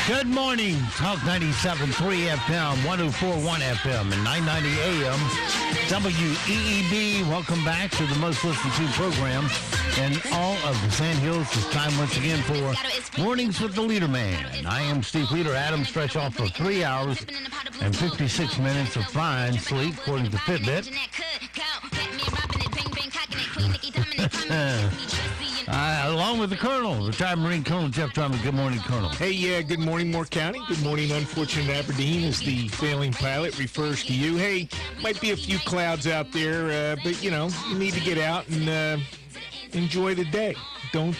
Good morning. Talk 97.3 FM, 104.1FM, and 990 AM. WEEB. Welcome back to the most listened to program in all of the Sand Hills. It's time once again for Mornings with the Leader Man. I am Steve Leader Adams, fresh off for 3 hours and 56 minutes of fine sleep, according to Fitbit. Along with the Colonel, retired Marine Colonel Jeff Drummond. Good morning, Colonel. Hey, good morning, Moore County. Good morning, unfortunate Aberdeen, as the failing pilot refers to you. Hey, might be a few clouds out there, but, you need to get out and enjoy the day. Don't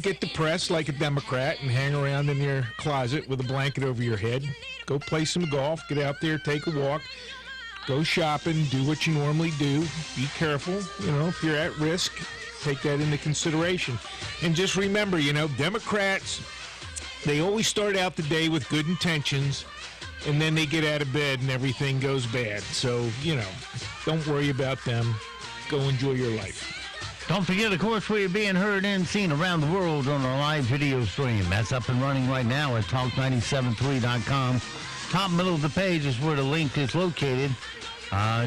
get depressed like a Democrat and hang around in your closet with a blanket over your head. Go play some golf, get out there, take a walk, go shopping, do what you normally do. Be careful, if you're at risk. Take that into consideration. And just remember, Democrats, they always start out the day with good intentions, and then they get out of bed and everything goes bad. So, don't worry about them. Go enjoy your life. Don't forget, of course, we are being heard and seen around the world on our live video stream. That's up and running right now at talk973.com. Top middle of the page is where the link is located.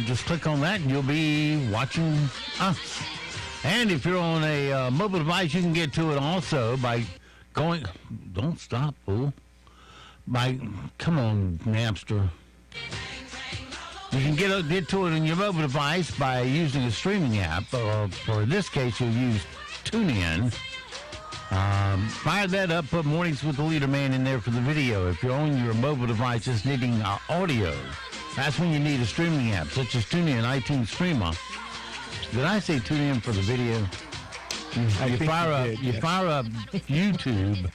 Just click on that and you'll be watching us. And if you're on a mobile device, you can get to it also by going... Don't stop, fool. Come on, Napster. You can get to it on your mobile device by using a streaming app. Or for this case, you'll use TuneIn. Fire that up, put Mornings with the Leader Man in there for the video. If you're on your mobile device just needing audio, that's when you need a streaming app, such as TuneIn, iTunes Streamer. Did I say tune in for the video? You fire up YouTube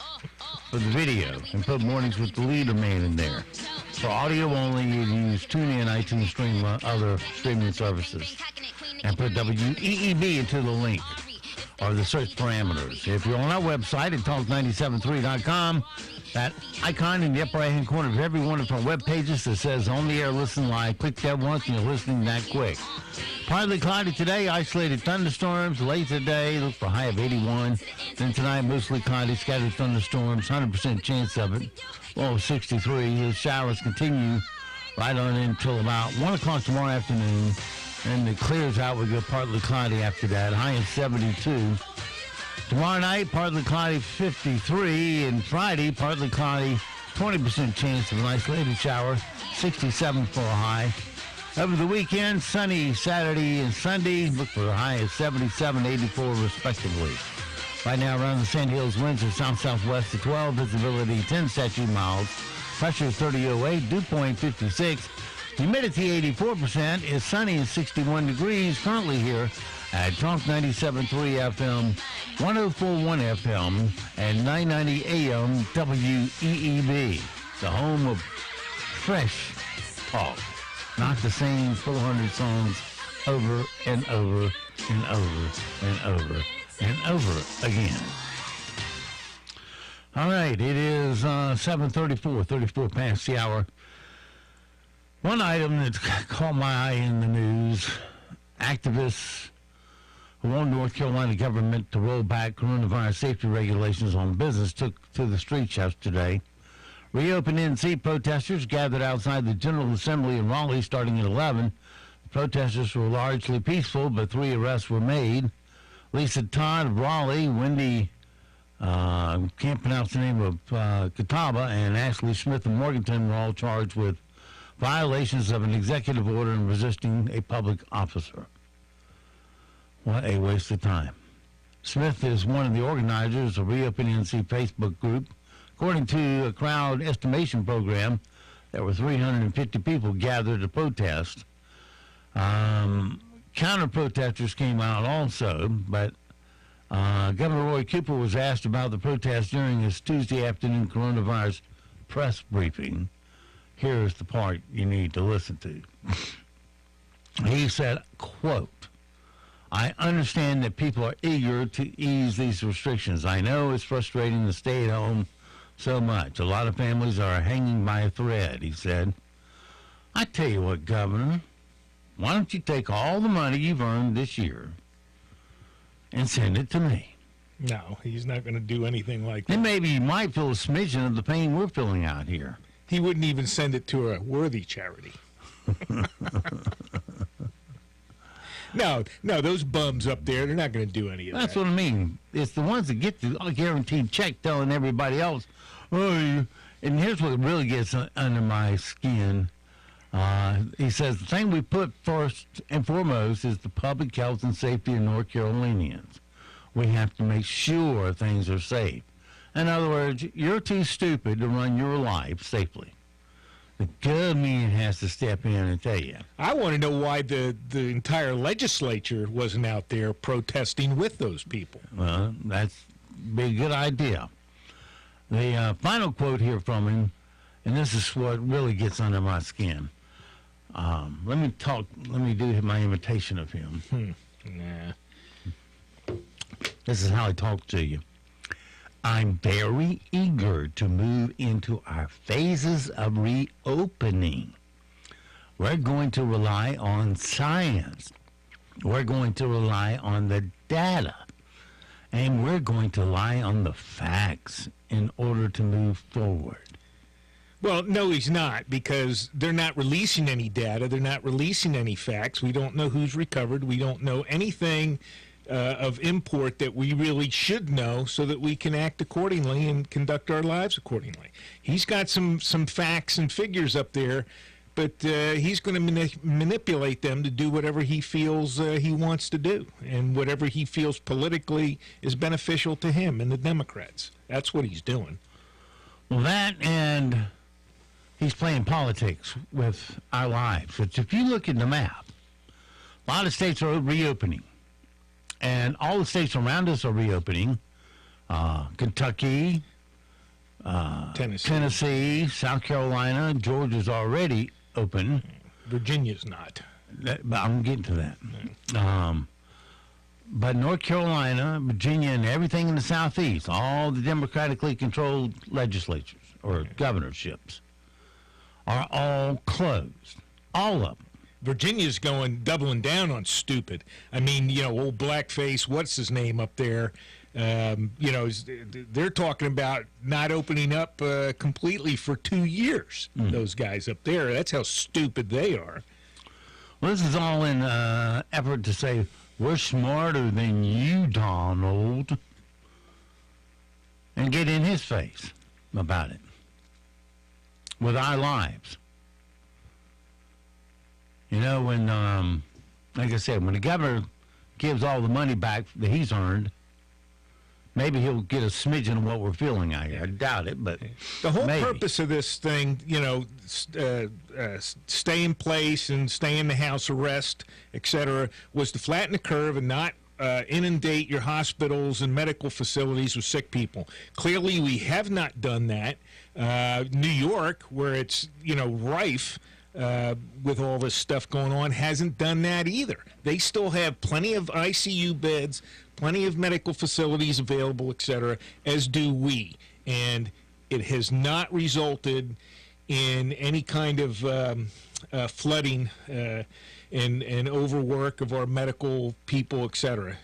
for the video and put Mornings with the Leader Man in there. For audio only, you use TuneIn, iTunes Streamer, other streaming services, and put WEEB into the link or the search parameters. If you're on our website at talk973.com, that icon in the upper right-hand corner of every one of our web pages that says on the air, listen live. Click that once and you're listening that quick. Partly cloudy today, isolated thunderstorms. Late today, look for a high of 81. Then tonight, mostly cloudy, scattered thunderstorms, 100% chance of it. Low of 63. The showers continue right on until about 1 o'clock tomorrow afternoon. And it clears out. We get partly cloudy after that. High of 72. Tomorrow night, partly cloudy, 53. And Friday, partly cloudy, 20% chance of an isolated shower, 67 for a high. Over the weekend, sunny Saturday and Sunday. Look for a high of 77, 84 respectively. Right now around the Sand Hills, winds are south-southwest at 12, visibility 10 statute miles. Pressure is 3008, dew point 56. Humidity 84%, is sunny and 61 degrees currently here at Talk 97.3 FM, 104.1 FM, and 990 AM WEEB, the home of fresh talk. Not the same 400 songs over and over and over and over and over again. All right, it is 7:34, 34 past the hour. One item that caught my eye in the news, activists who want North Carolina government to roll back coronavirus safety regulations on business took to the streets yesterday. Reopen NC protesters gathered outside the General Assembly in Raleigh starting at 11. The protesters were largely peaceful, but 3 arrests were made. Lisa Todd of Raleigh, Wendy, can't pronounce the name of Catawba, and Ashley Smith of Morganton were all charged with violations of an executive order and resisting a public officer. What a waste of time. Smith is one of the organizers of Reopen NC Facebook group. According to a crowd estimation program, there were 350 people gathered to protest. Counter-protesters came out also, but Governor Roy Cooper was asked about the protest during his Tuesday afternoon coronavirus press briefing. Here's the part you need to listen to. He said, quote, "I understand that people are eager to ease these restrictions. I know it's frustrating to stay at home so much. A lot of families are hanging by a thread," he said. "I tell you what, Governor, why don't you take all the money you've earned this year and send it to me?" No, he's not going to do anything like that. And maybe he might feel a smidgen of the pain we're feeling out here. He wouldn't even send it to a worthy charity. No, those bums up there, they're not going to do any of That's that. what I mean. It's the ones that get the guaranteed check telling everybody else, and here's what really gets under my skin. He says, the thing we put first and foremost is the public health and safety of North Carolinians. We have to make sure things are safe. In other words, you're too stupid to run your life safely. The government has to step in and tell you. I want to know why the entire legislature wasn't out there protesting with those people. Well, that's be a good idea. The final quote here from him, and this is what really gets under my skin. Let me do my imitation of him. Nah. This is how he talks to you. I'm very eager to move into our phases of reopening. We're going to rely on science. We're going to rely on the data. And we're going to rely on the facts in order to move forward. Well, no, he's not, because they're not releasing any data. They're not releasing any facts. We don't know who's recovered. We don't know anything of import that we really should know so that we can act accordingly and conduct our lives accordingly. He's got some facts and figures up there, but he's going to manipulate them to do whatever he feels he wants to do and whatever he feels politically is beneficial to him and the Democrats. That's what he's doing. Well, that and he's playing politics with our lives. Which, if you look at the map, a lot of states are reopening. And all the states around us are reopening. Kentucky, Tennessee, South Carolina, Georgia's already open. Virginia's not. But I'm getting to that. But North Carolina, Virginia, and everything in the Southeast, all the democratically controlled legislatures or governorships, are all closed. All of them. Virginia's doubling down on stupid. I mean, old blackface, what's his name up there? They're talking about not opening up completely for 2 years. Those guys up there, that's how stupid they are. Well, this is all in effort to say, we're smarter than you, Donald, and get in his face about it with our lives. When, like I said, when the governor gives all the money back that he's earned, maybe he'll get a smidgen of what we're feeling out here. I doubt it, but the whole maybe. Purpose of this thing, stay in place and stay in the house arrest, etc., was to flatten the curve and not inundate your hospitals and medical facilities with sick people. Clearly, we have not done that. New York, where it's, rife, with all this stuff going on, hasn't done that either. They still have plenty of ICU beds, plenty of medical facilities available, etc., as do we. And it has not resulted in any kind of flooding and overwork of our medical people, etc.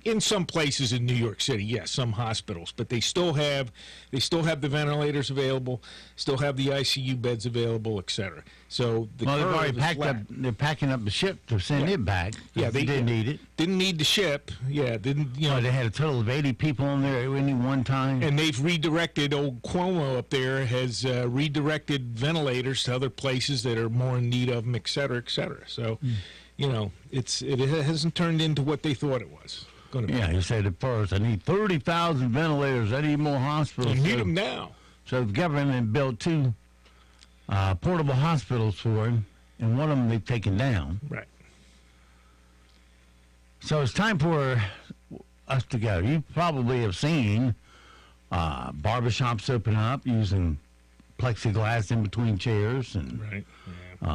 In some places in New York City, yes, some hospitals, but they still have the ventilators available, still have the ICU beds available, etc. So they've already packed up. They're packing up the ship to send it back. Yeah, they didn't need it. Didn't need the ship. Yeah, didn't. They had a total of 80 people on there at any one time. And they've redirected. Old Cuomo up there has redirected ventilators to other places that are more in need of them, et cetera, et cetera. So, it hasn't turned into what they thought it was going to be. Yeah, he said at first, I need 30,000 ventilators. I need more hospitals. I need them now. So the government built 2 portable hospitals for him, and one of them they've taken down. Right. So it's time for us to go. You probably have seen barbershops open up using plexiglass in between chairs, and right.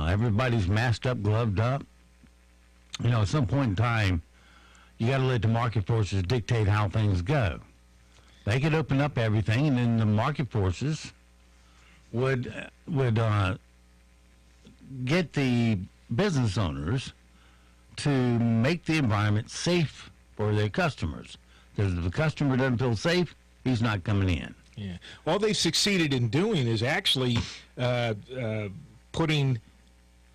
Everybody's masked up, gloved up. At some point in time, you got to let the market forces dictate how things go. They could open up everything, and then the market forces would get the business owners to make the environment safe for their customers. Because if the customer doesn't feel safe, he's not coming in. Yeah. All they've succeeded in doing is actually putting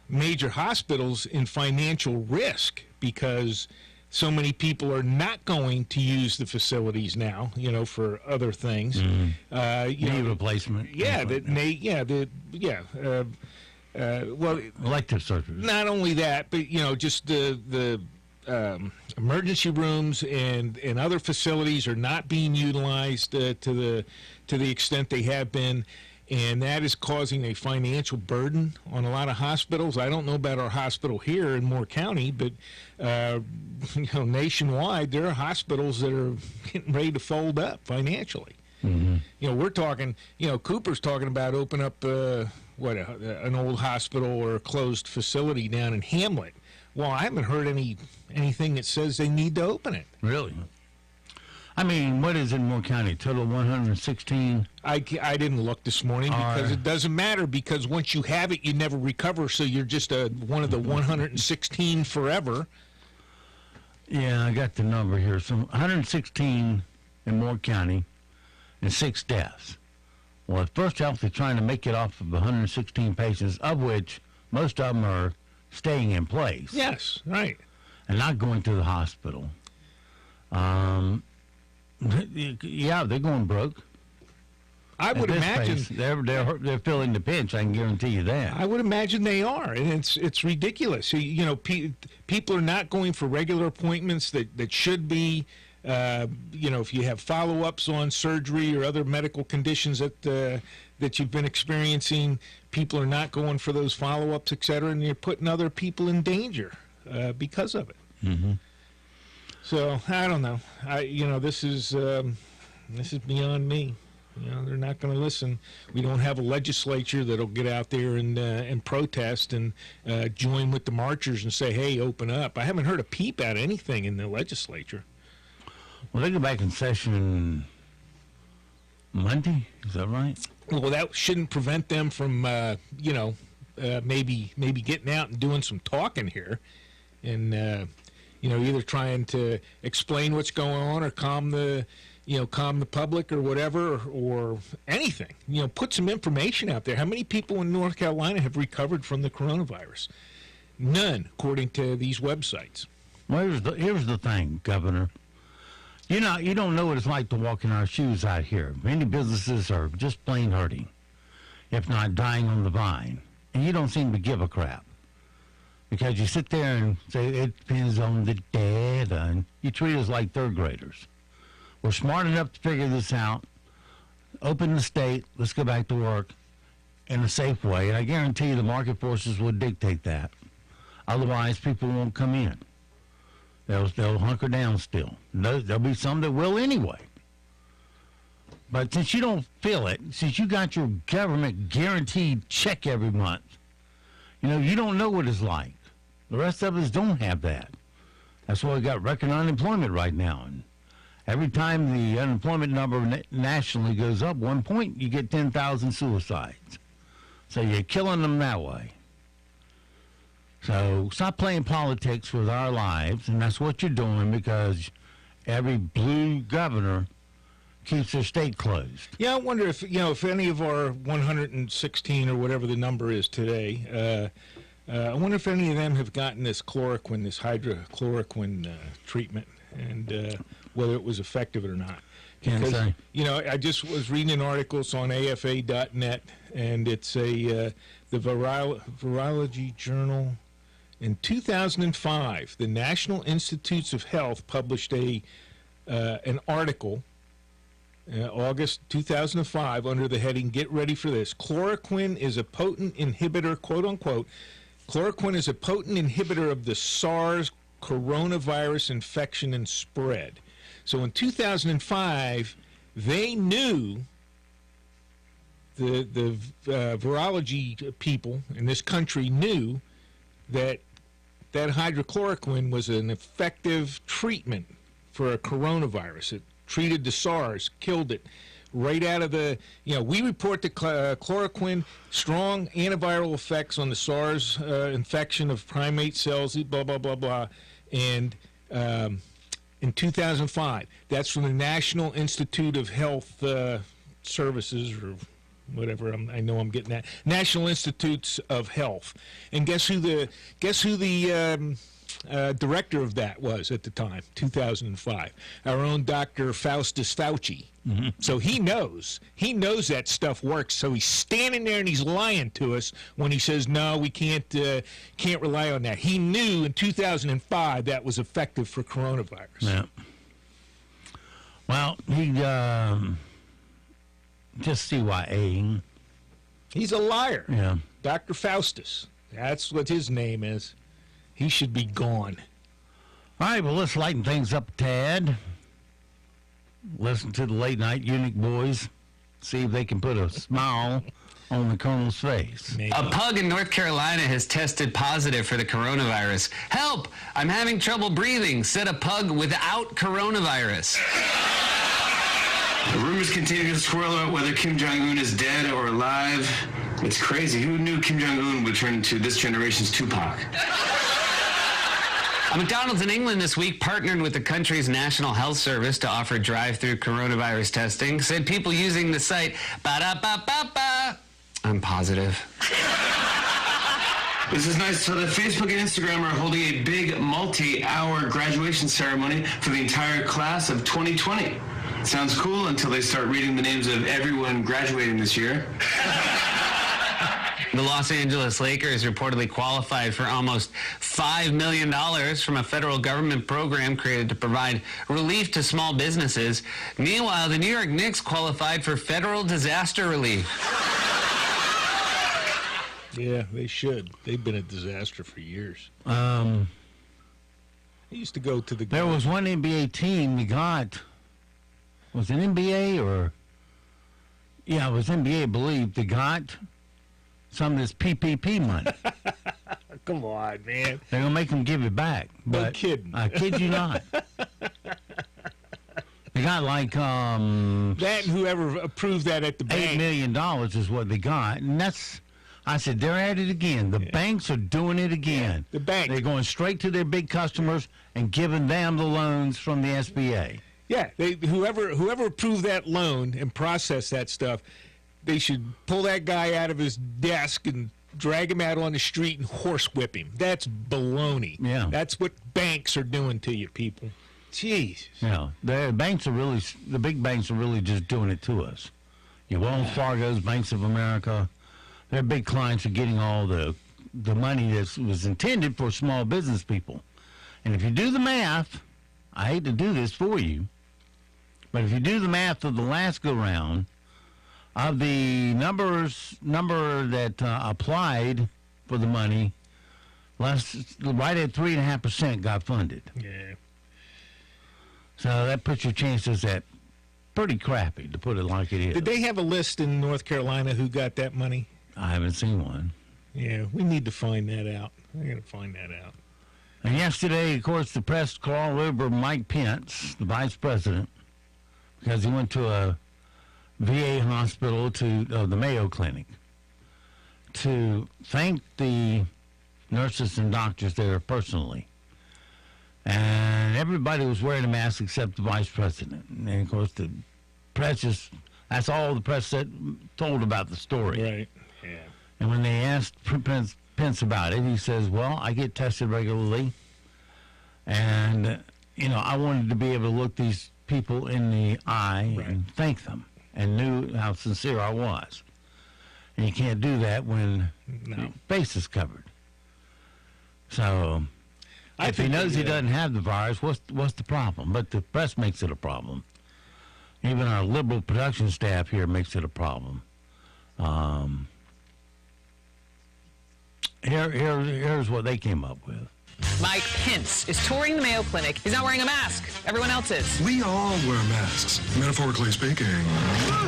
major hospitals in financial risk because so many people are not going to use the facilities now, for other things. Knee replacement. Yeah, well, elective surgery. Not only that, but just the emergency rooms and other facilities are not being utilized to the extent they have been, and that is causing a financial burden on a lot of hospitals. I don't know about our hospital here in Moore County, but nationwide there are hospitals that are getting ready to fold up financially. Mm-hmm. We're talking. Cooper's talking about open up an old hospital or a closed facility down in Hamlet. Well, I haven't heard anything that says they need to open it. Really? I mean, what is in Moore County? Total 116? I didn't look this morning because it doesn't matter, because once you have it, you never recover, so you're just one of the 116 forever. Yeah, I got the number here. So 116 in Moore County and 6 deaths. Well, at First Health, they're trying to make it off of 116 patients, of which most of them are staying in place. Yes, right. And not going to the hospital. Yeah, they're going broke. I would imagine they're feeling the pinch. I can guarantee you that. I would imagine they are, and it's ridiculous. People are not going for regular appointments that should be. If you have follow-ups on surgery or other medical conditions that you've been experiencing, people are not going for those follow-ups, et cetera, and you're putting other people in danger because of it. Mm-hmm. So I don't know. This is beyond me. They're not going to listen. We don't have a legislature that'll get out there and protest and join with the marchers and say, "Hey, open up." I haven't heard a peep out of anything in the legislature. Well, they go back in session Monday. Is that right? Well, that shouldn't prevent them from maybe getting out and doing some talking here, and either trying to explain what's going on or calm the public or whatever, or anything. Put some information out there. How many people in North Carolina have recovered from the coronavirus? None, according to these websites. Well, here's the thing, Governor. You don't know what it's like to walk in our shoes out here. Many businesses are just plain hurting, if not dying on the vine. And you don't seem to give a crap. Because you sit there and say, it depends on the data, and you treat us like third graders. We're smart enough to figure this out. Open the state. Let's go back to work in a safe way. And I guarantee you the market forces will dictate that. Otherwise, people won't come in. They'll hunker down still. There'll be some that will anyway. But since you don't feel it, since you got your government guaranteed check every month, you don't know what it's like. The rest of us don't have that. That's why we got record unemployment right now. And every time the unemployment number nationally goes up 1 point, you get 10,000 suicides. So you're killing them that way. So stop playing politics with our lives, and that's what you're doing because every blue governor keeps their state closed. Yeah, I wonder if any of our 116 or whatever the number is today, I wonder if any of them have gotten this chloroquine, this hydrochloroquine treatment, and whether it was effective or not. Can't say. I just was reading an article on AFA.net, and it's the Virology Journal. In 2005, the National Institutes of Health published an article, August 2005, under the heading, get ready for this, chloroquine is a potent inhibitor, quote unquote, chloroquine is a potent inhibitor of the SARS coronavirus infection and spread. So in 2005, they knew, the virology people in this country knew that hydrochloroquine was an effective treatment for a coronavirus. It treated the SARS, killed it right out of the, we report the chloroquine, strong antiviral effects on the SARS infection of primate cells, blah, blah, blah, blah. And in 2005. That's from the National Institute of Health Services, or whatever. I know I'm getting that. National Institutes of Health. And guess who the director of that was at the time, 2005? Our own Dr. Faustus Fauci. Mm-hmm. So he knows that stuff works. So he's standing there and he's lying to us when he says, no, we can't rely on that. He knew in 2005 that was effective for coronavirus. Yeah. Well, he just CYA. He's a liar. Yeah. Dr. Faustus. That's what his name is. He should be gone. All right, well, let's lighten things up a tad. Listen to the late night Unique Boys. See if they can put a smile on the Colonel's face. Maybe. A pug in North Carolina has tested positive for the coronavirus. Help! I'm having trouble breathing, said a pug without coronavirus. The rumors continue to swirl about whether Kim Jong-un is dead or alive. It's crazy. Who knew Kim Jong-un would turn into this generation's Tupac? A McDonald's in England this week partnered with the country's National Health Service to offer drive-through coronavirus testing. Said people using the site, ba-da-ba-ba-ba. I'm positive. This is nice. So that Facebook and Instagram are holding a big multi-hour graduation ceremony for the entire class of 2020. Sounds cool until they start reading the names of everyone graduating this year. The Los Angeles Lakers reportedly qualified for almost $5 million from a federal government program created to provide relief to small businesses. Meanwhile, the New York Knicks qualified for federal disaster relief. Yeah, they should. They've been a disaster for years. I used to go to the... There was one NBA team we got... Was it NBA or... Yeah, it was NBA, I believe. They got... some of this PPP money. Come on, man. They're going to make them give it back. No kidding. I kid you not. They got like... that and whoever approved that at the bank. $8 million is what they got. And that's... I said, they're at it again. The banks are doing it again. Yeah, the bank. They're going straight to their big customers and giving them the loans from the SBA. Yeah, whoever approved that loan and processed that stuff... They should pull that guy out of his desk and drag him out on the street and horsewhip him. That's baloney. Yeah. That's what banks are doing to you, people. Jeez. Yeah. The big banks are really just doing it to us. Wells Fargo's, Banks of America, their big clients are getting all the money that was intended for small business people. And if you do the math, I hate to do this for you, but if you do the math of the last go-round, of the number that applied for the money, right at 3.5% got funded. Yeah. So that puts your chances at pretty crappy, to put it like it is. Did they have a list in North Carolina who got that money? I haven't seen one. Yeah, we need to find that out. We're going to find that out. And yesterday, of course, the press called over Mike Pence, the vice president, because he went to a VA hospital the Mayo Clinic to thank the nurses and doctors there personally. And everybody was wearing a mask except the vice president. And, of course, the press that's all the press told about the story. Right, yeah. And when they asked Pence about it, he says, well, I get tested regularly. And, I wanted to be able to look these people in the eye and thank them. And knew how sincere I was. And you can't do that when your face is covered. So, if he knows he doesn't have the virus, what's the problem? But the press makes it a problem. Even our liberal production staff here makes it a problem. Here's what they came up with. Mike Pence is touring the Mayo Clinic. He's not wearing a mask. Everyone else is. We all wear masks, metaphorically speaking.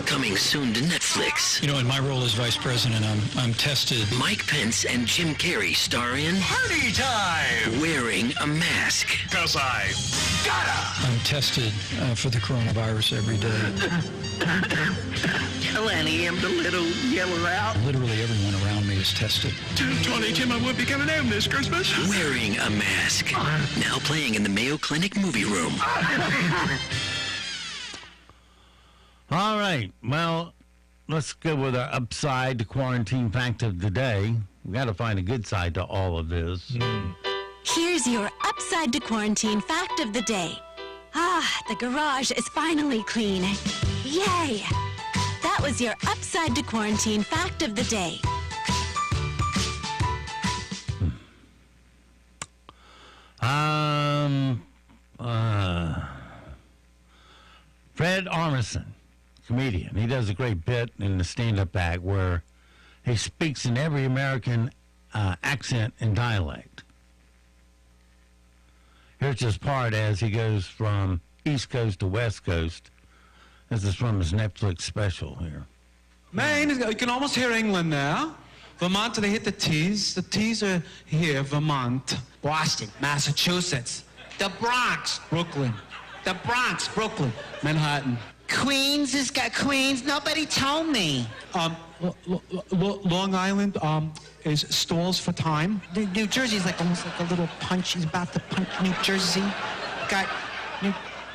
Coming soon to Netflix. In my role as vice president, I'm tested. Mike Pence and Jim Carrey star in Party time! Wearing a mask. 'Cause I gotta! I'm tested for the coronavirus every day. Well, I am the little yeller out. Literally everyone around me is tested. Tony, Tim, I won't be coming home this Christmas. Wearing a mask. Now playing in the Mayo Clinic movie room. All right. Well, let's go with our upside to quarantine fact of the day. We got to find a good side to all of this. Here's your upside to quarantine fact of the day. The garage is finally clean. Yay! That was your upside to quarantine fact of the day. Fred Armisen, comedian. He does a great bit in the stand-up act where he speaks in every American accent and dialect. Here's his part as he goes from East Coast to West Coast. This is from his Netflix special here. Maine, you can almost hear England now. Vermont, they hit the T's. The T's are here, Vermont. Boston, Massachusetts. The Bronx, Brooklyn. The Bronx, Brooklyn. Manhattan. Queens has got Queens. Nobody told me. Long Island is stalls for time. New Jersey's like almost like a little punch. He's about to punch New Jersey. Got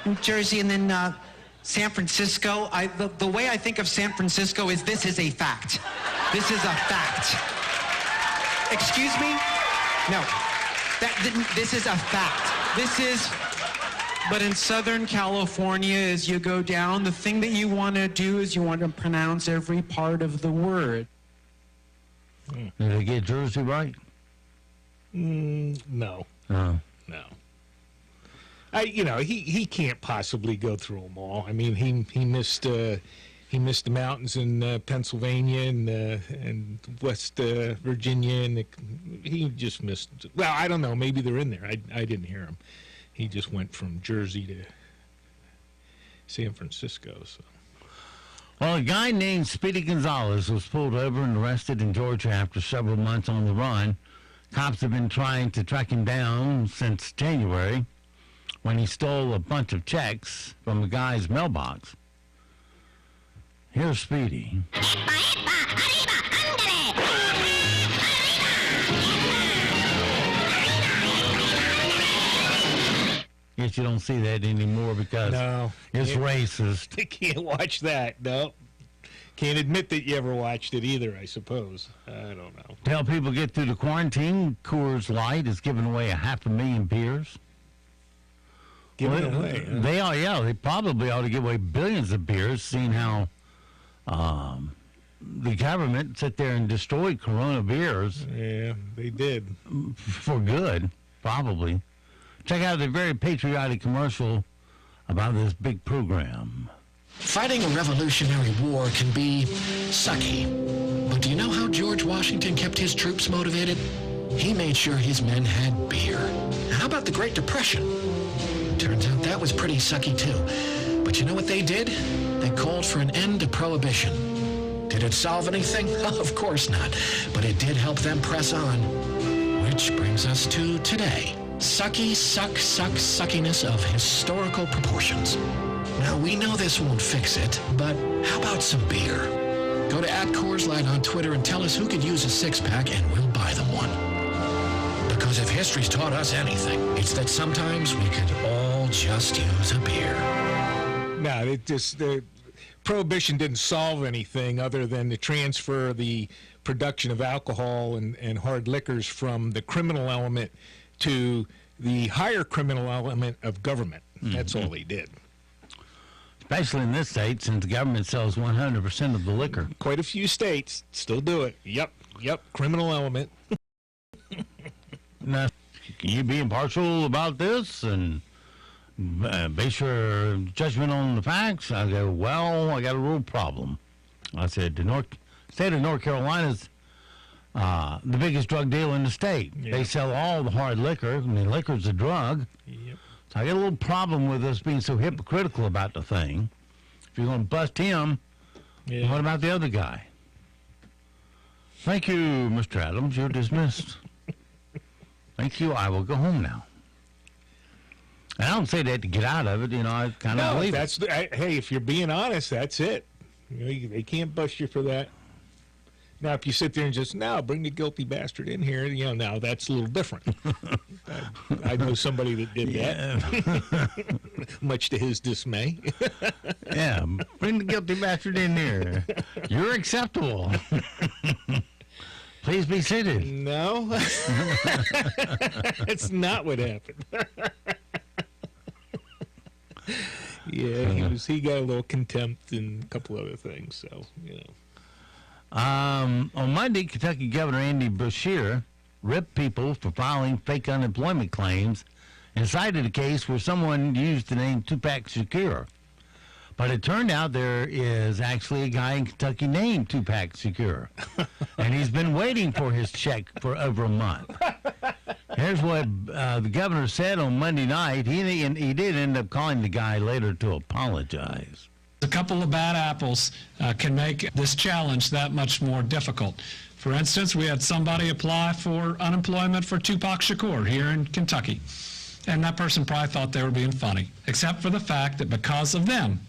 New Jersey and then San Francisco. The way I think of San Francisco is this is a fact. This is a fact. Excuse me? No. This is a fact. This is... But in Southern California, as you go down, the thing that you want to do is you want to pronounce every part of the word. Did they get Jersey right? No. No. No. He can't possibly go through them all. I mean, he missed the mountains in Pennsylvania and West Virginia, and he just missed. Well, I don't know. Maybe they're in there. I didn't hear him. He just went from Jersey to San Francisco. So. Well, a guy named Speedy Gonzalez was pulled over and arrested in Georgia after several months on the run. Cops have been trying to track him down since January when he stole a bunch of checks from a guy's mailbox. Here's Speedy. Guess you don't see that anymore because it's racist. You can't watch that. No. Can't admit that you ever watched it either, I suppose. I don't know. To help people get through the quarantine, Coors Light is giving away 500,000 beers. Giving away? Huh? They are, yeah. They probably ought to give away billions of beers, seeing how the government sit there and destroyed Corona beers. Yeah, they did. For good, probably. Check out the very patriotic commercial about this big program. Fighting a revolutionary war can be sucky. But do you know how George Washington kept his troops motivated? He made sure his men had beer. How about the Great Depression? Turns out that was pretty sucky too. But you know what they did? They called for an end to Prohibition. Did it solve anything? Of course not. But it did help them press on. Which brings us to today. Suckiness of historical proportions. Now, we know this won't fix it, but how about some beer? Go to @CoorsLight on Twitter and tell us who could use a six-pack, and we'll buy them one. Because if history's taught us anything, it's that sometimes we could all just use a beer. No, the Prohibition didn't solve anything other than to transfer the production of alcohol and hard liquors from the criminal element to the higher criminal element of government. That's all they did. Especially in this state, since the government sells 100% of the liquor. Quite a few states still do it. Yep, criminal element. Now, can you be impartial about this and base your judgment on the facts? I go, well, I got a real problem. I said, the state of North Carolina's the biggest drug dealer in the state. Yep. They sell all the hard liquor. I mean, liquor's a drug. Yep. So I got a little problem with us being so hypocritical about the thing. If you're going to bust him, what about the other guy? Thank you, Mr. Adams. You're dismissed. Thank you. I will go home now. And I don't say that to get out of it. I kind of believe it. Hey, if you're being honest, that's it. They can't bust you for that. Now, if you sit there and just, no, bring the guilty bastard in here, now that's a little different. I know somebody that did that, much to his dismay. Yeah, bring the guilty bastard in there. You're acceptable. Please be seated. No, that's not what happened. Yeah, he got a little contempt and a couple other things, so, On Monday, Kentucky Governor Andy Beshear ripped people for filing fake unemployment claims and cited a case where someone used the name Tupac Shakur. But it turned out there is actually a guy in Kentucky named Tupac Shakur. And he's been waiting for his check for over a month. Here's what the governor said on Monday night. He did end up calling the guy later to apologize. A couple of bad apples can make this challenge that much more difficult. For instance, we had somebody apply for unemployment for Tupac Shakur here in Kentucky. And that person probably thought they were being funny, except for the fact that because of them,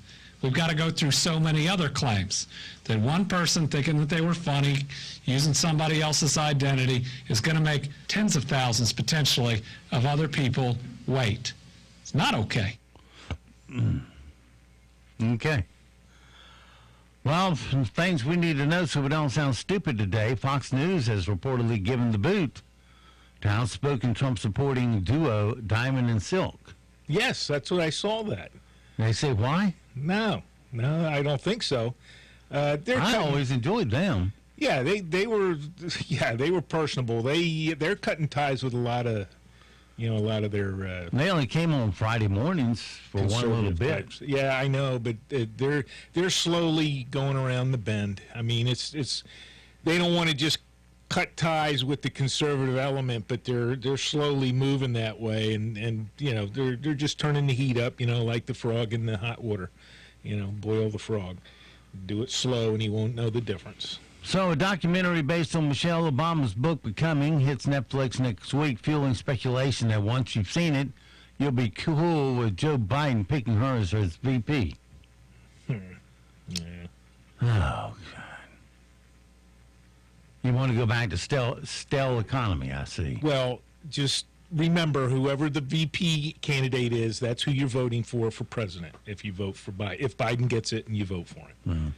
we've got to go through so many other claims that one person thinking that they were funny, using somebody else's identity, is going to make tens of thousands, potentially, of other people wait. It's not okay. Okay. Well, some things we need to know so we don't sound stupid today. Fox News has reportedly given the boot to outspoken Trump-supporting duo Diamond and Silk. Yes, that's what I saw that. They say why? No, I don't think so. I always enjoyed them. Yeah, they were personable. They're cutting ties with a lot of their. They only came on Friday mornings for one little bit. Types. Yeah, I know, but they're slowly going around the bend. I mean, it's they don't want to just cut ties with the conservative element, but they're slowly moving that way, and they're just turning the heat up, like the frog in the hot water. Boil the frog. Do it slow, and he won't know the difference. So a documentary based on Michelle Obama's book, Becoming, hits Netflix next week, fueling speculation that once you've seen it, you'll be cool with Joe Biden picking her as his VP. Yeah. Oh, God. You want to go back to stale economy, I see. Well, just remember, whoever the VP candidate is, that's who you're voting for president. If you vote for Biden, if Biden gets it and you vote for him. Mm-hmm.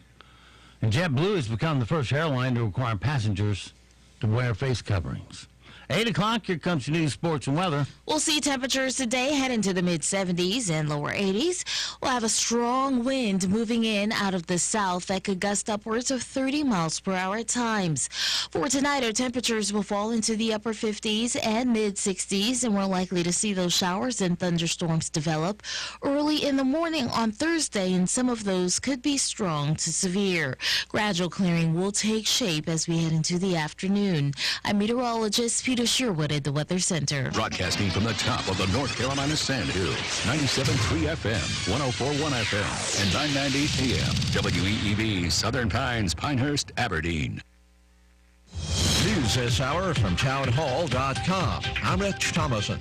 And JetBlue has become the first airline to require passengers to wear face coverings. 8 o'clock, here comes your news, sports, and weather. We'll see temperatures today head into the mid-70s and lower 80s. We'll have a strong wind moving in out of the south that could gust upwards of 30 miles per hour at times. For tonight, our temperatures will fall into the upper 50s and mid-60s, and we're likely to see those showers and thunderstorms develop early in the morning on Thursday, and some of those could be strong to severe. Gradual clearing will take shape as we head into the afternoon. I'm meteorologist Peter Sherwood at the Weather Center. Broadcasting from the top of the North Carolina Sand Hills, 97.3 FM, 104.1FM, and 990 AM, WEEB, Southern Pines, Pinehurst, Aberdeen. News this hour from townhall.com. I'm Rich Thomason.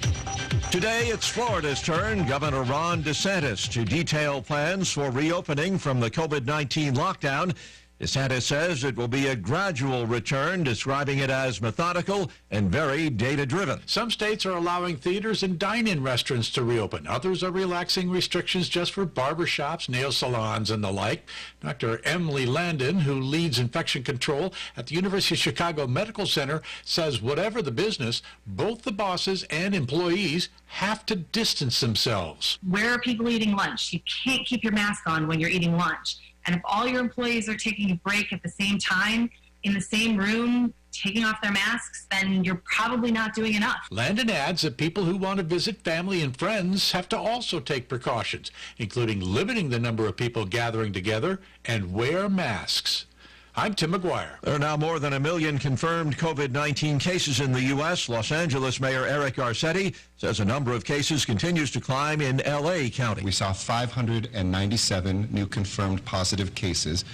Today, it's Florida's turn. Governor Ron DeSantis to detail plans for reopening from the COVID-19 lockdown. DeSantis says it will be a gradual return, describing it as methodical and very data-driven. Some states are allowing theaters and dine-in restaurants to reopen. Others are relaxing restrictions just for barbershops, nail salons, and the like. Dr. Emily Landon, who leads infection control at the University of Chicago Medical Center, says whatever the business, both the bosses and employees have to distance themselves. Where are people eating lunch? You can't keep your mask on when you're eating lunch. And if all your employees are taking a break at the same time, in the same room, taking off their masks, then you're probably not doing enough. Landon adds that people who want to visit family and friends have to also take precautions, including limiting the number of people gathering together and wear masks. I'm Tim McGuire. There are now more than 1 million confirmed COVID-19 cases in the U.S. Los Angeles Mayor Eric Garcetti says a number of cases continues to climb in L.A. County. We saw 597 new confirmed positive cases,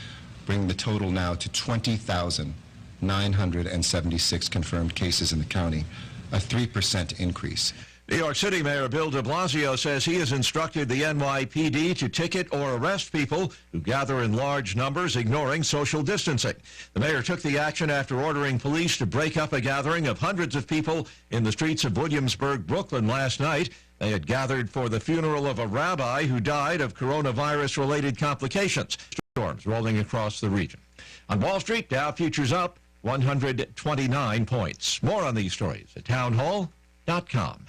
bringing the total now to 20,976 confirmed cases in the county, a 3% increase. New York City Mayor Bill de Blasio says he has instructed the NYPD to ticket or arrest people who gather in large numbers, ignoring social distancing. The mayor took the action after ordering police to break up a gathering of hundreds of people in the streets of Williamsburg, Brooklyn last night. They had gathered for the funeral of a rabbi who died of coronavirus-related complications. Storms rolling across the region. On Wall Street, Dow futures up 129 points. More on these stories at townhall.com.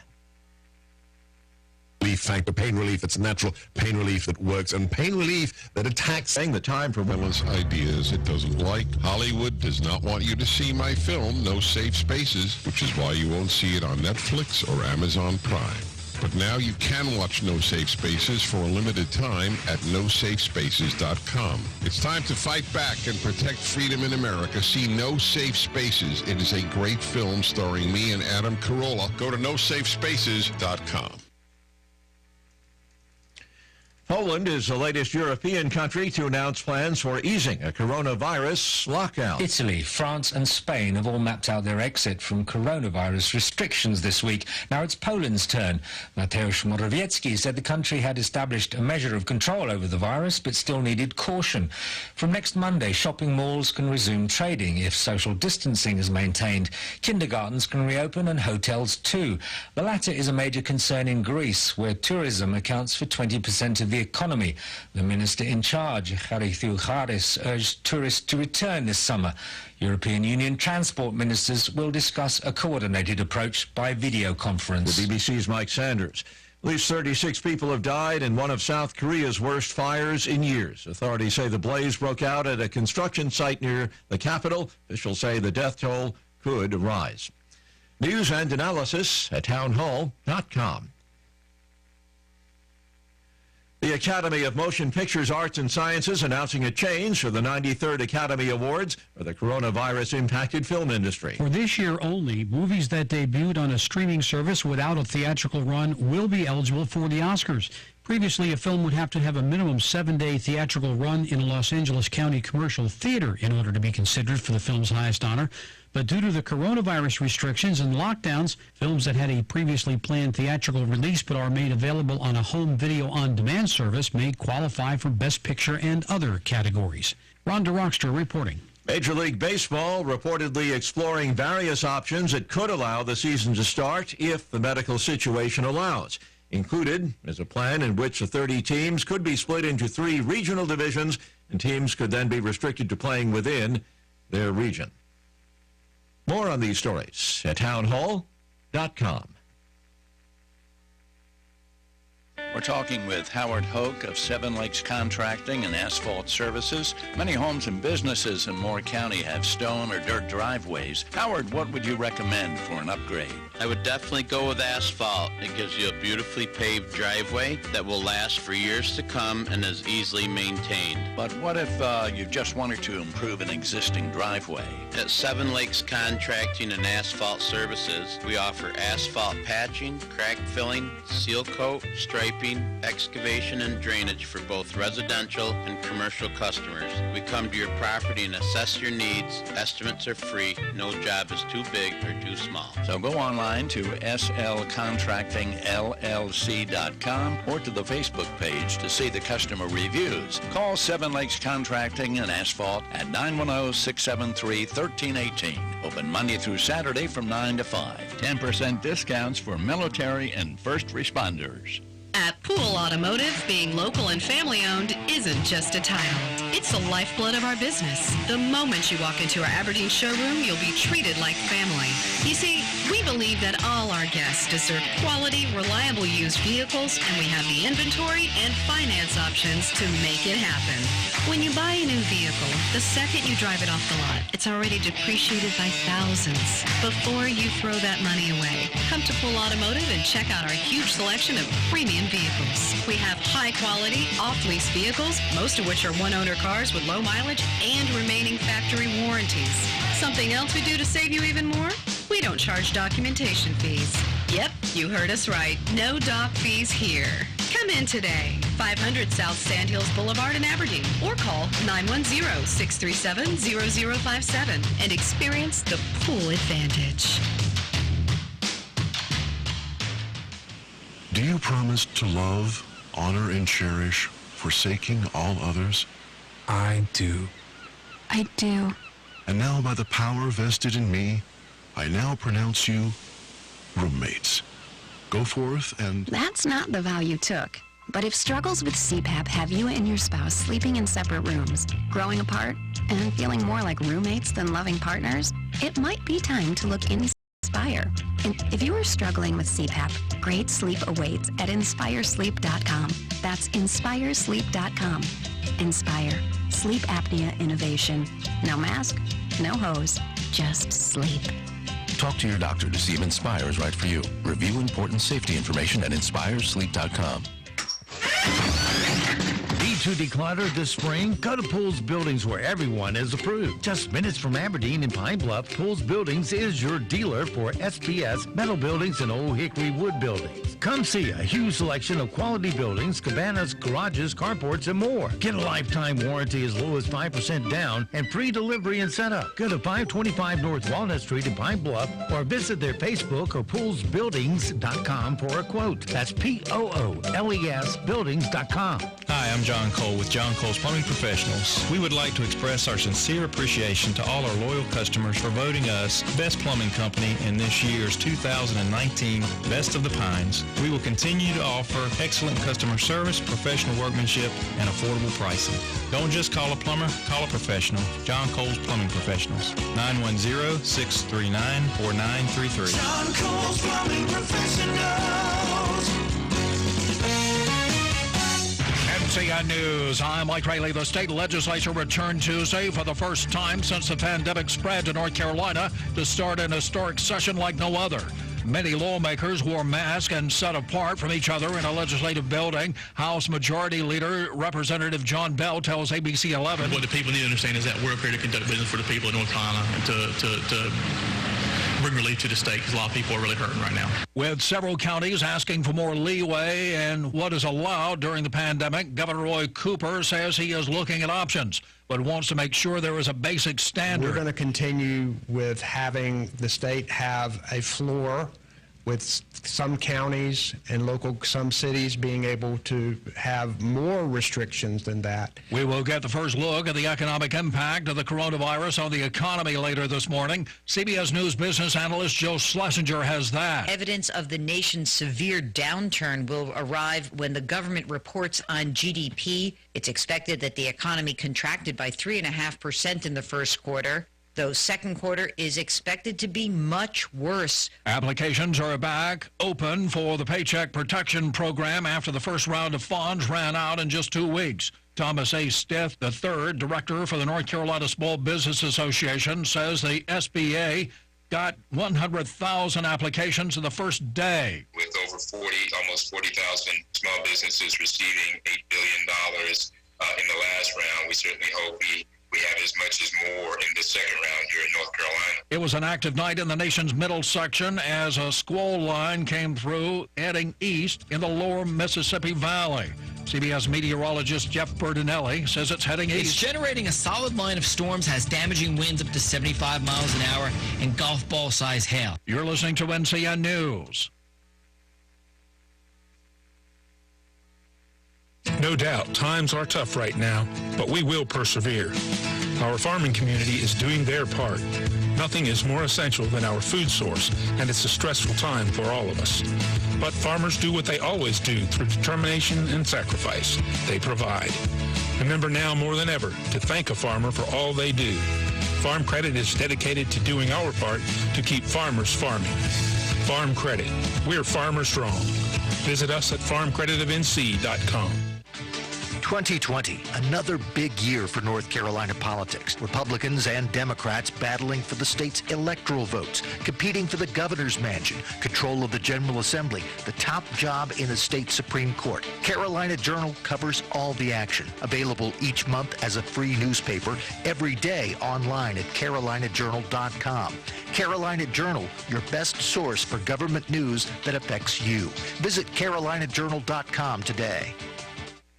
Thank the pain relief. It's natural pain relief that works, and pain relief that attacks. The time for Melon's ideas it doesn't like. Hollywood does not want you to see my film, No Safe Spaces, which is why you won't see it on Netflix or Amazon Prime. But now you can watch No Safe Spaces for a limited time at nosafespaces.com. It's time to fight back and protect freedom in America. See No Safe Spaces. It is a great film starring me and Adam Carolla. Go to nosafespaces.com. Poland is the latest European country to announce plans for easing a coronavirus lockdown. Italy, France and Spain have all mapped out their exit from coronavirus restrictions this week. Now it's Poland's turn. Mateusz Morawiecki said the country had established a measure of control over the virus but still needed caution. From next Monday, shopping malls can resume trading if social distancing is maintained. Kindergartens can reopen and hotels too. The latter is a major concern in Greece, where tourism accounts for 20% of the economy. The minister in charge, Charis, urged tourists to return this summer. European Union transport ministers will discuss a coordinated approach by video conference. The BBC's Mike Sanders. At least 36 people have died in one of South Korea's worst fires in years. Authorities say the blaze broke out at a construction site near the capital. Officials say the death toll could rise. News and analysis at townhall.com. The Academy of Motion Pictures Arts and Sciences announcing a change for the 93rd Academy Awards for the coronavirus-impacted film industry. For this year only, movies that debuted on a streaming service without a theatrical run will be eligible for the Oscars. Previously, a film would have to have a minimum 7-day theatrical run in a Los Angeles County commercial theater in order to be considered for the film's highest honor. But due to the coronavirus restrictions and lockdowns, films that had a previously planned theatrical release but are made available on a home video on-demand service may qualify for Best Picture and other categories. Rhonda Rockster reporting. Major League Baseball reportedly exploring various options that could allow the season to start if the medical situation allows. Included is a plan in which the 30 teams could be split into 3 regional divisions, and teams could then be restricted to playing within their region. More on these stories at townhall.com. We're talking with Howard Hoke of Seven Lakes Contracting and Asphalt Services. Many homes and businesses in Moore County have stone or dirt driveways. Howard, what would you recommend for an upgrade? I would definitely go with asphalt. It gives you a beautifully paved driveway that will last for years to come and is easily maintained. But what if you just wanted to improve an existing driveway? At Seven Lakes Contracting and Asphalt Services, we offer asphalt patching, crack filling, seal coat, striping, excavation, and drainage for both residential and commercial customers. We come to your property and assess your needs. Estimates are free. No job is too big or too small. So go online to slcontractingllc.com or to the Facebook page to see the customer reviews. Call Seven Lakes Contracting and Asphalt at 910-673-1318. Open Monday through Saturday from 9 to 5. 10% discounts for military and first responders. At Pool Automotive, being local and family-owned isn't just a title. It's the lifeblood of our business. The moment you walk into our Aberdeen showroom, you'll be treated like family. You see, we believe that all our guests deserve quality, reliable used vehicles, and we have the inventory and finance options to make it happen. When you buy a new vehicle, the second you drive it off the lot, it's already depreciated by thousands. Before you throw that money away, come to Pool Automotive and check out our huge selection of premium vehicles. We have high-quality, off-lease vehicles, most of which are one-owner cars with low mileage and remaining factory warranties. Something else we do to save you even more? We don't charge documentation fees. Yep, you heard us right. No doc fees here. Come in today, 500 South Sandhills Boulevard in Aberdeen, or call 910-637-0057 and experience the Pool Advantage. Do you promise to love, honor, and cherish, forsaking all others? I do. I do. And now, by the power vested in me, I now pronounce you roommates. Go forth and... That's not the vow you took. But if struggles with CPAP have you and your spouse sleeping in separate rooms, growing apart, and feeling more like roommates than loving partners, it might be time to look Inspire. And if you are struggling with CPAP, great sleep awaits at InspireSleep.com. That's InspireSleep.com. Inspire. Sleep apnea innovation. No mask, no hose, just sleep. Talk to your doctor to see if Inspire is right for you. Review important safety information at InspireSleep.com. Need to declutter this spring? Go to Pools Buildings where everyone is approved. Just minutes from Aberdeen and Pine Bluff, Pools Buildings is your dealer for SPS, metal buildings, and Old Hickory wood buildings. Come see a huge selection of quality buildings, cabanas, garages, carports, and more. Get a lifetime warranty as low as 5% down and free delivery and setup. Go to 525 North Walnut Street in Pine Bluff or visit their Facebook or poolsbuildings.com for a quote. That's POOLES buildings.com. Hi, I'm John Cole with John Cole's Plumbing Professionals. We would like to express our sincere appreciation to all our loyal customers for voting us Best Plumbing Company in this year's 2019 Best of the Pines. We will continue to offer excellent customer service, professional workmanship, and affordable pricing. Don't just call a plumber, call a professional. John Cole's Plumbing Professionals, 910-639-4933. John Cole's Plumbing Professionals. NCN News. I'm Mike Rayleigh. The state legislature returned Tuesday for the first time since the pandemic spread to North Carolina to start an historic session like no other. Many lawmakers wore masks and set apart from each other in a legislative building. House Majority Leader Representative John Bell tells ABC 11. What the people need to understand is that we're up here to conduct business for the people of North Carolina and to bring relief to the state because a lot of people are really hurting right now. With several counties asking for more leeway in what is allowed during the pandemic, Governor Roy Cooper says he is looking at options, but wants to make sure there is a basic standard. We're going to continue with having the state have a floor with some counties and some cities being able to have more restrictions than that. We will get the first look at the economic impact of the coronavirus on the economy later this morning. CBS News business analyst Joe Schlesinger has that. Evidence of the nation's severe downturn will arrive when the government reports on GDP. It's expected that the economy contracted by 3.5% in the first quarter. Though second quarter is expected to be much worse. Applications are back open for the Paycheck Protection Program after the first round of funds ran out in just 2 weeks. Thomas A. Stith III, director for the North Carolina Small Business Association, says the SBA got 100,000 applications in the first day. With over almost 40,000 small businesses receiving $8 billion in the last round, we certainly hope we have as much as more in the second round here in North Carolina. It was an active night in the nation's middle section as a squall line came through, heading east in the lower Mississippi Valley. CBS meteorologist Jeff Bertinelli says it's heading east. It's generating a solid line of storms, has damaging winds up to 75 miles an hour and golf ball size hail. You're listening to NCN News. No doubt, times are tough right now, but we will persevere. Our farming community is doing their part. Nothing is more essential than our food source, and it's a stressful time for all of us. But farmers do what they always do through determination and sacrifice. They provide. Remember now more than ever to thank a farmer for all they do. Farm Credit is dedicated to doing our part to keep farmers farming. Farm Credit. We're farmer strong. Visit us at farmcreditofnc.com. 2020, another big year for North Carolina politics. Republicans and Democrats battling for the state's electoral votes, competing for the governor's mansion, control of the General Assembly, the top job in the state Supreme Court. Carolina Journal covers all the action. Available each month as a free newspaper, every day online at carolinajournal.com. Carolina Journal, your best source for government news that affects you. Visit carolinajournal.com today.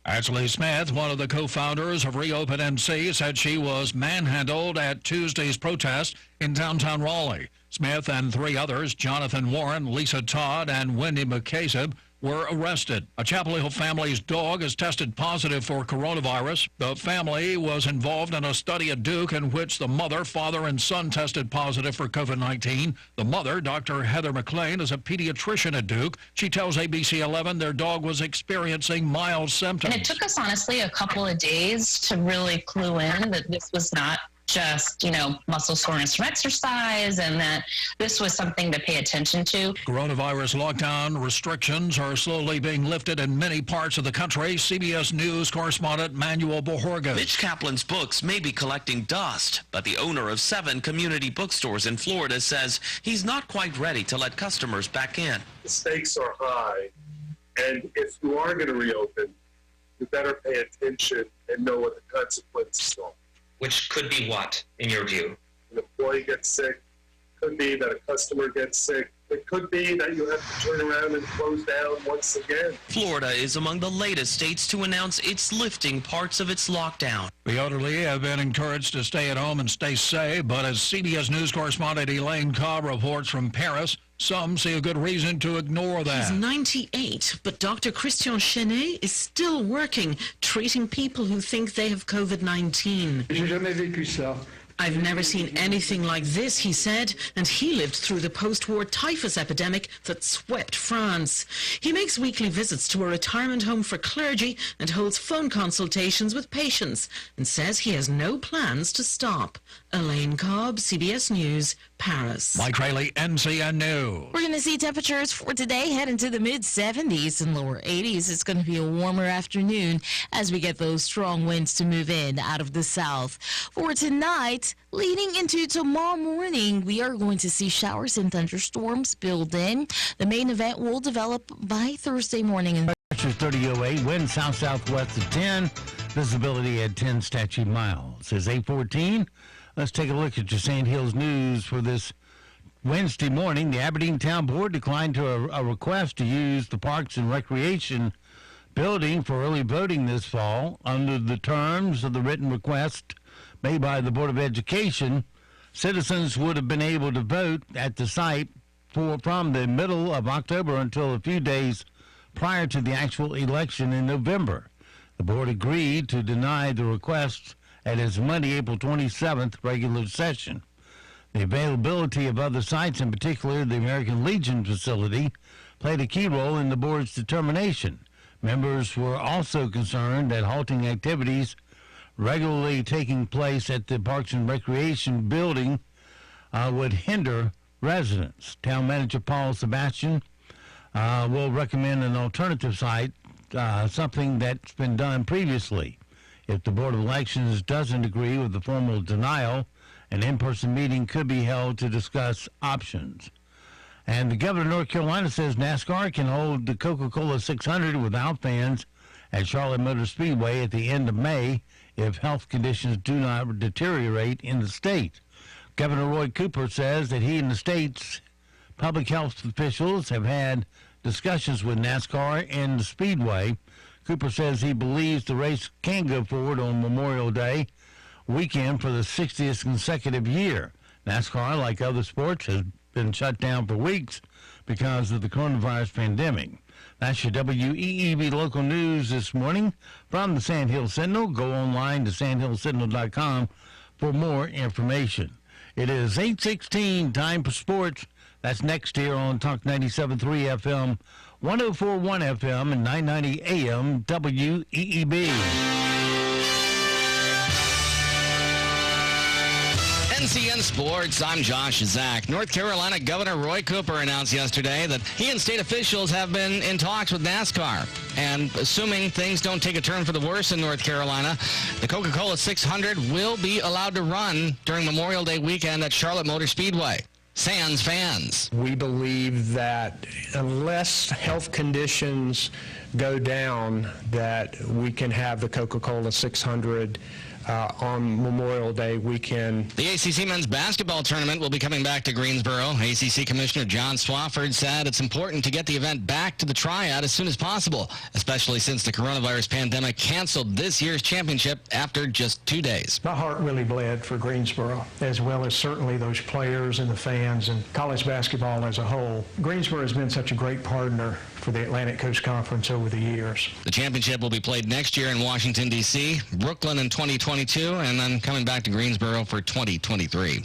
Ashley Smith, one of the co-founders of Reopen NC, said she was manhandled at Tuesday's protest in downtown Raleigh. Smith and 3 others, Jonathan Warren, Lisa Todd, and Wendy McCaseb, were arrested. A Chapel Hill family's dog has tested positive for coronavirus. The family was involved in a study at Duke in which the mother, father, and son tested positive for COVID-19. The mother, Dr. Heather McLean, is a pediatrician at Duke. She tells ABC 11 their dog was experiencing mild symptoms. And it took us, honestly, a couple of days to really clue in that this was not just, muscle soreness from exercise, and that this was something to pay attention to. Coronavirus lockdown restrictions are slowly being lifted in many parts of the country. CBS News correspondent Manuel Bojorges. Mitch Kaplan's books may be collecting dust, but the owner of 7 community bookstores in Florida says he's not quite ready to let customers back in. The stakes are high, and if you are going to reopen, you better pay attention and know what the consequences are. Which could be what, in your view? An employee gets sick. Could be that a customer gets sick. It could be that you have to turn around and close down once again. Florida is among the latest states to announce it's lifting parts of its lockdown. The elderly have been encouraged to stay at home and stay safe, but as CBS News correspondent Elaine Cobb reports from Paris, some see a good reason to ignore that. He's 98, but Dr. Christian Chenet is still working, treating people who think they have COVID-19. J'ai jamais vécu ça. I've never seen anything like this, he said, and he lived through the post-war typhus epidemic that swept France. He makes weekly visits to a retirement home for clergy and holds phone consultations with patients, and says he has no plans to stop. Elaine Cobb, CBS News, Paris. Mike Rayleigh, NCN News. We're going to see temperatures for today head into the mid-70s and lower 80s. It's going to be a warmer afternoon as we get those strong winds to move in out of the south. For tonight, leading into tomorrow morning, we are going to see showers and thunderstorms build in. The main event will develop by Thursday morning. Temperature 3008, wind south-southwest at 10, visibility at 10 statute miles. It's 8:14. Let's take a look at your Sand Hills News for this Wednesday morning. The Aberdeen Town Board declined to a request to use the Parks and Recreation building for early voting this fall. Under the terms of the written request made by the Board of Education, citizens would have been able to vote at the site from the middle of October until a few days prior to the actual election in November. The board agreed to deny the request at its Monday, April 27th regular session. The availability of other sites, in particular the American Legion facility, played a key role in the board's determination. Members were also concerned that halting activities regularly taking place at the Parks and Recreation building would hinder residents. Town Manager Paul Sebastian will recommend an alternative site, something that's been done previously. If the Board of Elections doesn't agree with the formal denial, an in-person meeting could be held to discuss options. And the governor of North Carolina says NASCAR can hold the Coca-Cola 600 without fans at Charlotte Motor Speedway at the end of May if health conditions do not deteriorate in the state. Governor Roy Cooper says that he and the state's public health officials have had discussions with NASCAR and the Speedway. Cooper says he believes the race can go forward on Memorial Day weekend for the 60th consecutive year. NASCAR, like other sports, has been shut down for weeks because of the coronavirus pandemic. That's your WEEB local news this morning from the Sand Hill Sentinel. Go online to sandhillsentinel.com for more information. It is 8:16, time for sports. That's next here on Talk 97.3 FM, 104.1 FM, and 990 AM WEEB. NCN Sports, I'm Josh Zach. North Carolina Governor Roy Cooper announced yesterday that he and state officials have been in talks with NASCAR. And assuming things don't take a turn for the worse in North Carolina, the Coca-Cola 600 will be allowed to run during Memorial Day weekend at Charlotte Motor Speedway. Sans fans. We believe that unless health conditions go down, that we can have the Coca-Cola 600 on Memorial Day weekend. The ACC men's basketball tournament will be coming back to Greensboro. ACC Commissioner John Swafford said it's important to get the event back to the Triad as soon as possible, especially since the coronavirus pandemic canceled this year's championship after just 2 days. My heart really bled for Greensboro, as well as certainly those players and the fans and college basketball as a whole. Greensboro has been such a great partner for the Atlantic Coast Conference over the years. The championship will be played next year in Washington, D.C., Brooklyn in 2022, and then coming back to Greensboro for 2023.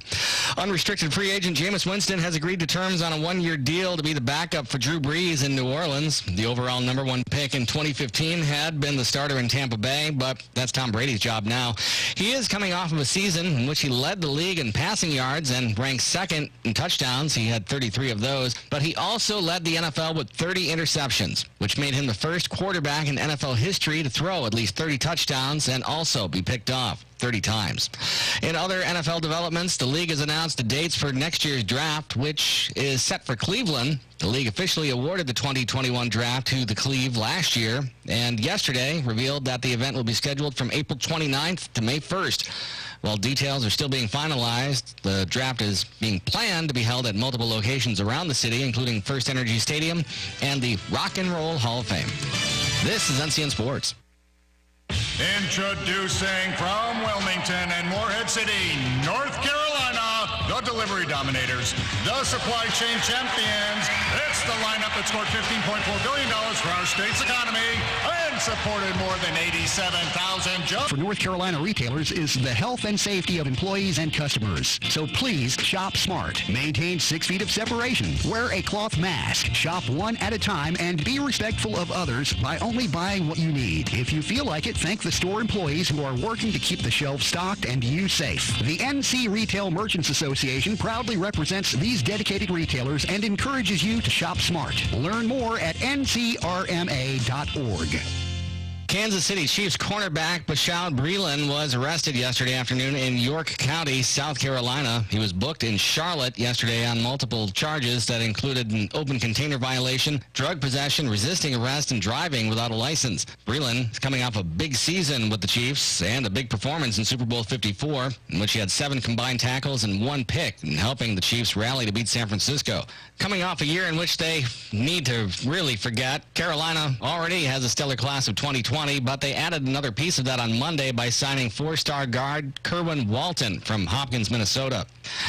Unrestricted free agent Jameis Winston has agreed to terms on a one-year deal to be the backup for Drew Brees in New Orleans. The overall number one pick in 2015 had been the starter in Tampa Bay, but that's Tom Brady's job now. He is coming off of a season in which he led the league in passing yards and ranked second in touchdowns. He had 33 of those, but he also led the NFL with 30 interceptions, which made him the first quarterback in NFL history to throw at least 30 touchdowns and also be picked off 30 times. In other NFL developments, the league has announced the dates for next year's draft, which is set for Cleveland. The league officially awarded the 2021 draft to the Cleve last year, and yesterday revealed that the event will be scheduled from April 29th to May 1st. While details are still being finalized, the draft is being planned to be held at multiple locations around the city, including First Energy Stadium and the Rock and Roll Hall of Fame. This is NCN Sports. Introducing from Wilmington and Morehead City, North Carolina, the delivery dominators, the supply chain champions. It's the lineup that scored $15.4 billion for our state's economy and supported more than 87,000 jobs. For North Carolina retailers is the health and safety of employees and customers. So please shop smart. Maintain 6 feet of separation. Wear a cloth mask. Shop one at a time and be respectful of others by only buying what you need. If you feel like it, thank the store employees who are working to keep the shelves stocked and you safe. The NC Retail Merchants Association proudly represents these dedicated retailers and encourages you to shop smart. Learn more at ncrma.org. Kansas City Chiefs cornerback Bashaud Breeland was arrested yesterday afternoon in York County, South Carolina. He was booked in Charlotte yesterday on multiple charges that included an open container violation, drug possession, resisting arrest, and driving without a license. Breeland is coming off a big season with the Chiefs and a big performance in Super Bowl 54, in which he had 7 combined tackles and 1 pick, and helping the Chiefs rally to beat San Francisco. Coming off a year in which they need to really forget, Carolina already has a stellar class of 2020, but they added another piece of that on Monday by signing 4-star guard Kerwin Walton from Hopkins, Minnesota.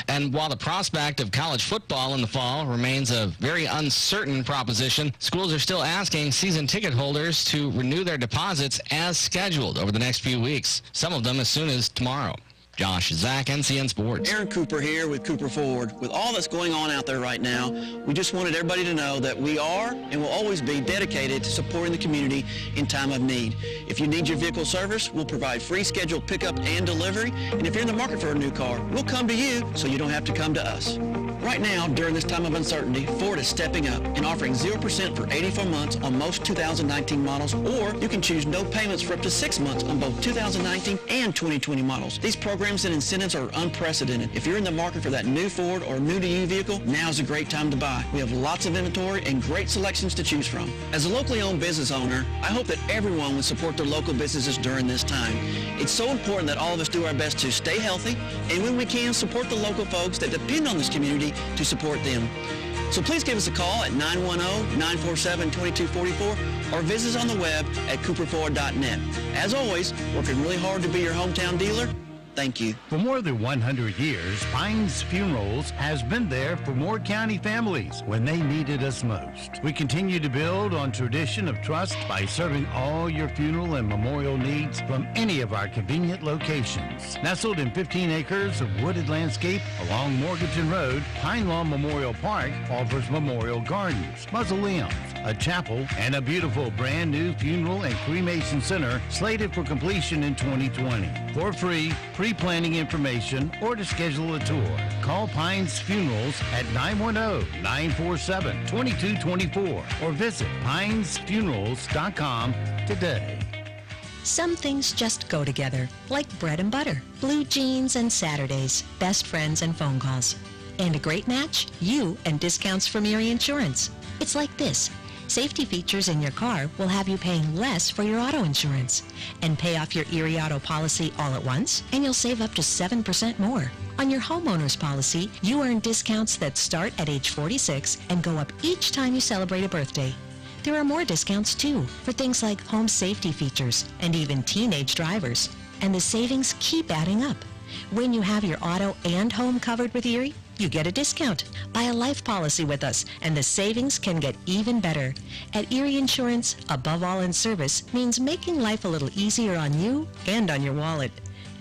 And while the prospect of college football in the fall remains a very uncertain proposition, schools are still asking season ticket holders to renew their deposits as scheduled over the next few weeks, some of them as soon as tomorrow. Josh Zach, NCN Sports. Aaron Cooper here with Cooper Ford. With all that's going on out there right now, we just wanted everybody to know that we are and will always be dedicated to supporting the community in time of need. If you need your vehicle service, we'll provide free scheduled pickup and delivery. And if you're in the market for a new car, we'll come to you so you don't have to come to us. Right now, during this time of uncertainty, Ford is stepping up and offering 0% for 84 months on most 2019 models, or you can choose no payments for up to 6 months on both 2019 and 2020 models. These programs and incentives are unprecedented. If you're in the market for that new Ford or new-to-you vehicle, now's a great time to buy. We have lots of inventory and great selections to choose from. As a locally owned business owner, I hope that everyone would support their local businesses during this time. It's so important that all of us do our best to stay healthy, and when we can, support the local folks that depend on this community to support them. So please give us a call at 910-947-2244 or visit us on the web at cooperford.net. As always, working really hard to be your hometown dealer. Thank you. For more than 100 years, Pines Funerals has been there for Moore County families when they needed us most. We continue to build on tradition of trust by serving all your funeral and memorial needs from any of our convenient locations. Nestled in 15 acres of wooded landscape along Morganton Road, Pine Lawn Memorial Park offers memorial gardens, mausoleums, a chapel, and a beautiful brand new funeral and cremation center slated for completion in 2020. For free, pre-planning information, or to schedule a tour, call Pines Funerals at 910-947-2224 or visit pinesfunerals.com today. Some things just go together, like bread and butter, blue jeans and Saturdays, best friends and phone calls. And a great match? You and discounts from Erie Insurance. It's like this. Safety features in your car will have you paying less for your auto insurance. And pay off your Erie Auto policy all at once, and you'll save up to 7% more. On your homeowner's policy, you earn discounts that start at age 46 and go up each time you celebrate a birthday. There are more discounts, too, for things like home safety features and even teenage drivers. And the savings keep adding up. When you have your auto and home covered with Erie, you get a discount. Buy a life policy with us, and the savings can get even better. At Erie Insurance, above all in service means making life a little easier on you and on your wallet.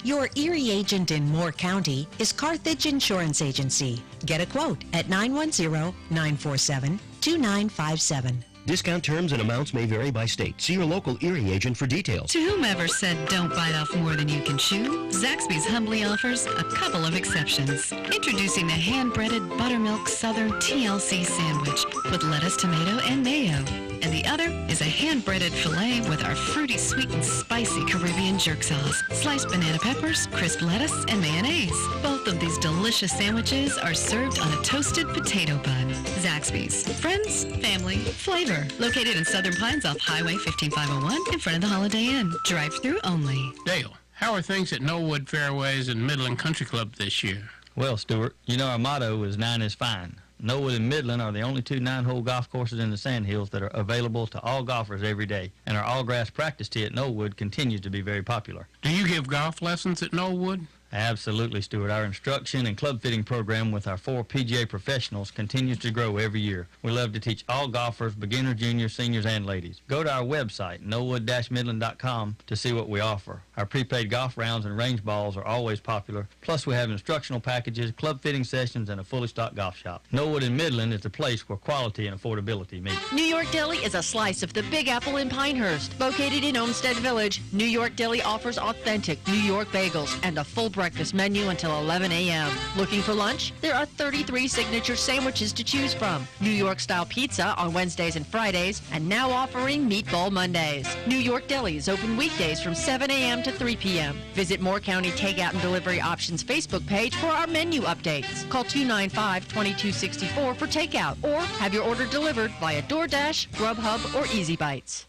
Your Erie agent in Moore County is Carthage Insurance Agency. Get a quote at 910-947-2957. Discount terms and amounts may vary by state. See your local Erie agent for details. To whomever said don't bite off more than you can chew, Zaxby's humbly offers a couple of exceptions. Introducing the hand-breaded buttermilk Southern TLC sandwich with lettuce, tomato, and mayo. And the other is a hand-breaded filet with our fruity, sweet, and spicy Caribbean jerk sauce, sliced banana peppers, crisp lettuce, and mayonnaise. Both of these delicious sandwiches are served on a toasted potato bun. Zaxby's. Friends, family, flavor. Located in Southern Pines off Highway 15501 in front of the Holiday Inn. Drive-through only. Dale, how are things at Knollwood Fairways and Midland Country Club this year? Well, Stuart, you know our motto is 9 is fine. Knollwood and Midland are the only two 9-hole golf courses in the Sandhills that are available to all golfers every day, and our all-grass practice tee at Knollwood continues to be very popular. Do you give golf lessons at Knollwood? Absolutely, Stuart. Our instruction and club fitting program with our 4 PGA professionals continues to grow every year. We love to teach all golfers, beginners, juniors, seniors, and ladies. Go to our website, knollwood-midland.com, to see what we offer. Our prepaid golf rounds and range balls are always popular. Plus, we have instructional packages, club fitting sessions, and a fully stocked golf shop. Knollwood and Midland is the place where quality and affordability meet. New York Deli is a slice of the Big Apple in Pinehurst. Located in Olmsted Village, New York Deli offers authentic New York bagels and a full breakfast menu until 11 a.m. Looking for lunch? There are 33 signature sandwiches to choose from. New York-style pizza on Wednesdays and Fridays, and now offering Meatball Mondays. New York Deli is open weekdays from 7 a.m. to 3 p.m. Visit Moore County Takeout and Delivery Options Facebook page for our menu updates. Call 295-2264 for takeout, or have your order delivered via DoorDash, Grubhub, or Easy Bites.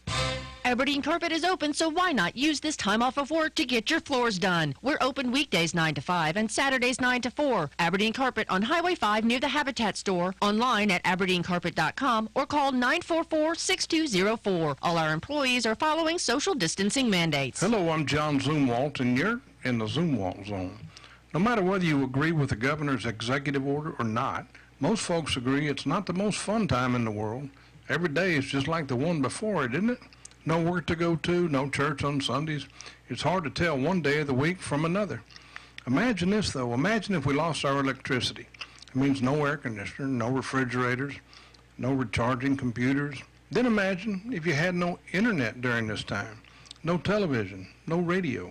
Aberdeen Carpet is open, so why not use this time off of work to get your floors done? We're open weekdays 9 to 5 and Saturdays 9 to 4. Aberdeen Carpet on Highway 5 near the Habitat store. Online at aberdeencarpet.com or call 944-6204. All our employees are following social distancing mandates. Hello, I'm John Zumwalt, and you're in the Zumwalt zone. No matter whether you agree with the governor's executive order or not, most folks agree it's not the most fun time in the world. Every day is just like the one before it, isn't it? No work to go to, no church on Sundays. It's hard to tell one day of the week from another. Imagine this, though. Imagine if we lost our electricity. It means no air conditioner, no refrigerators, no recharging computers. Then imagine if you had no internet during this time, no television, no radio.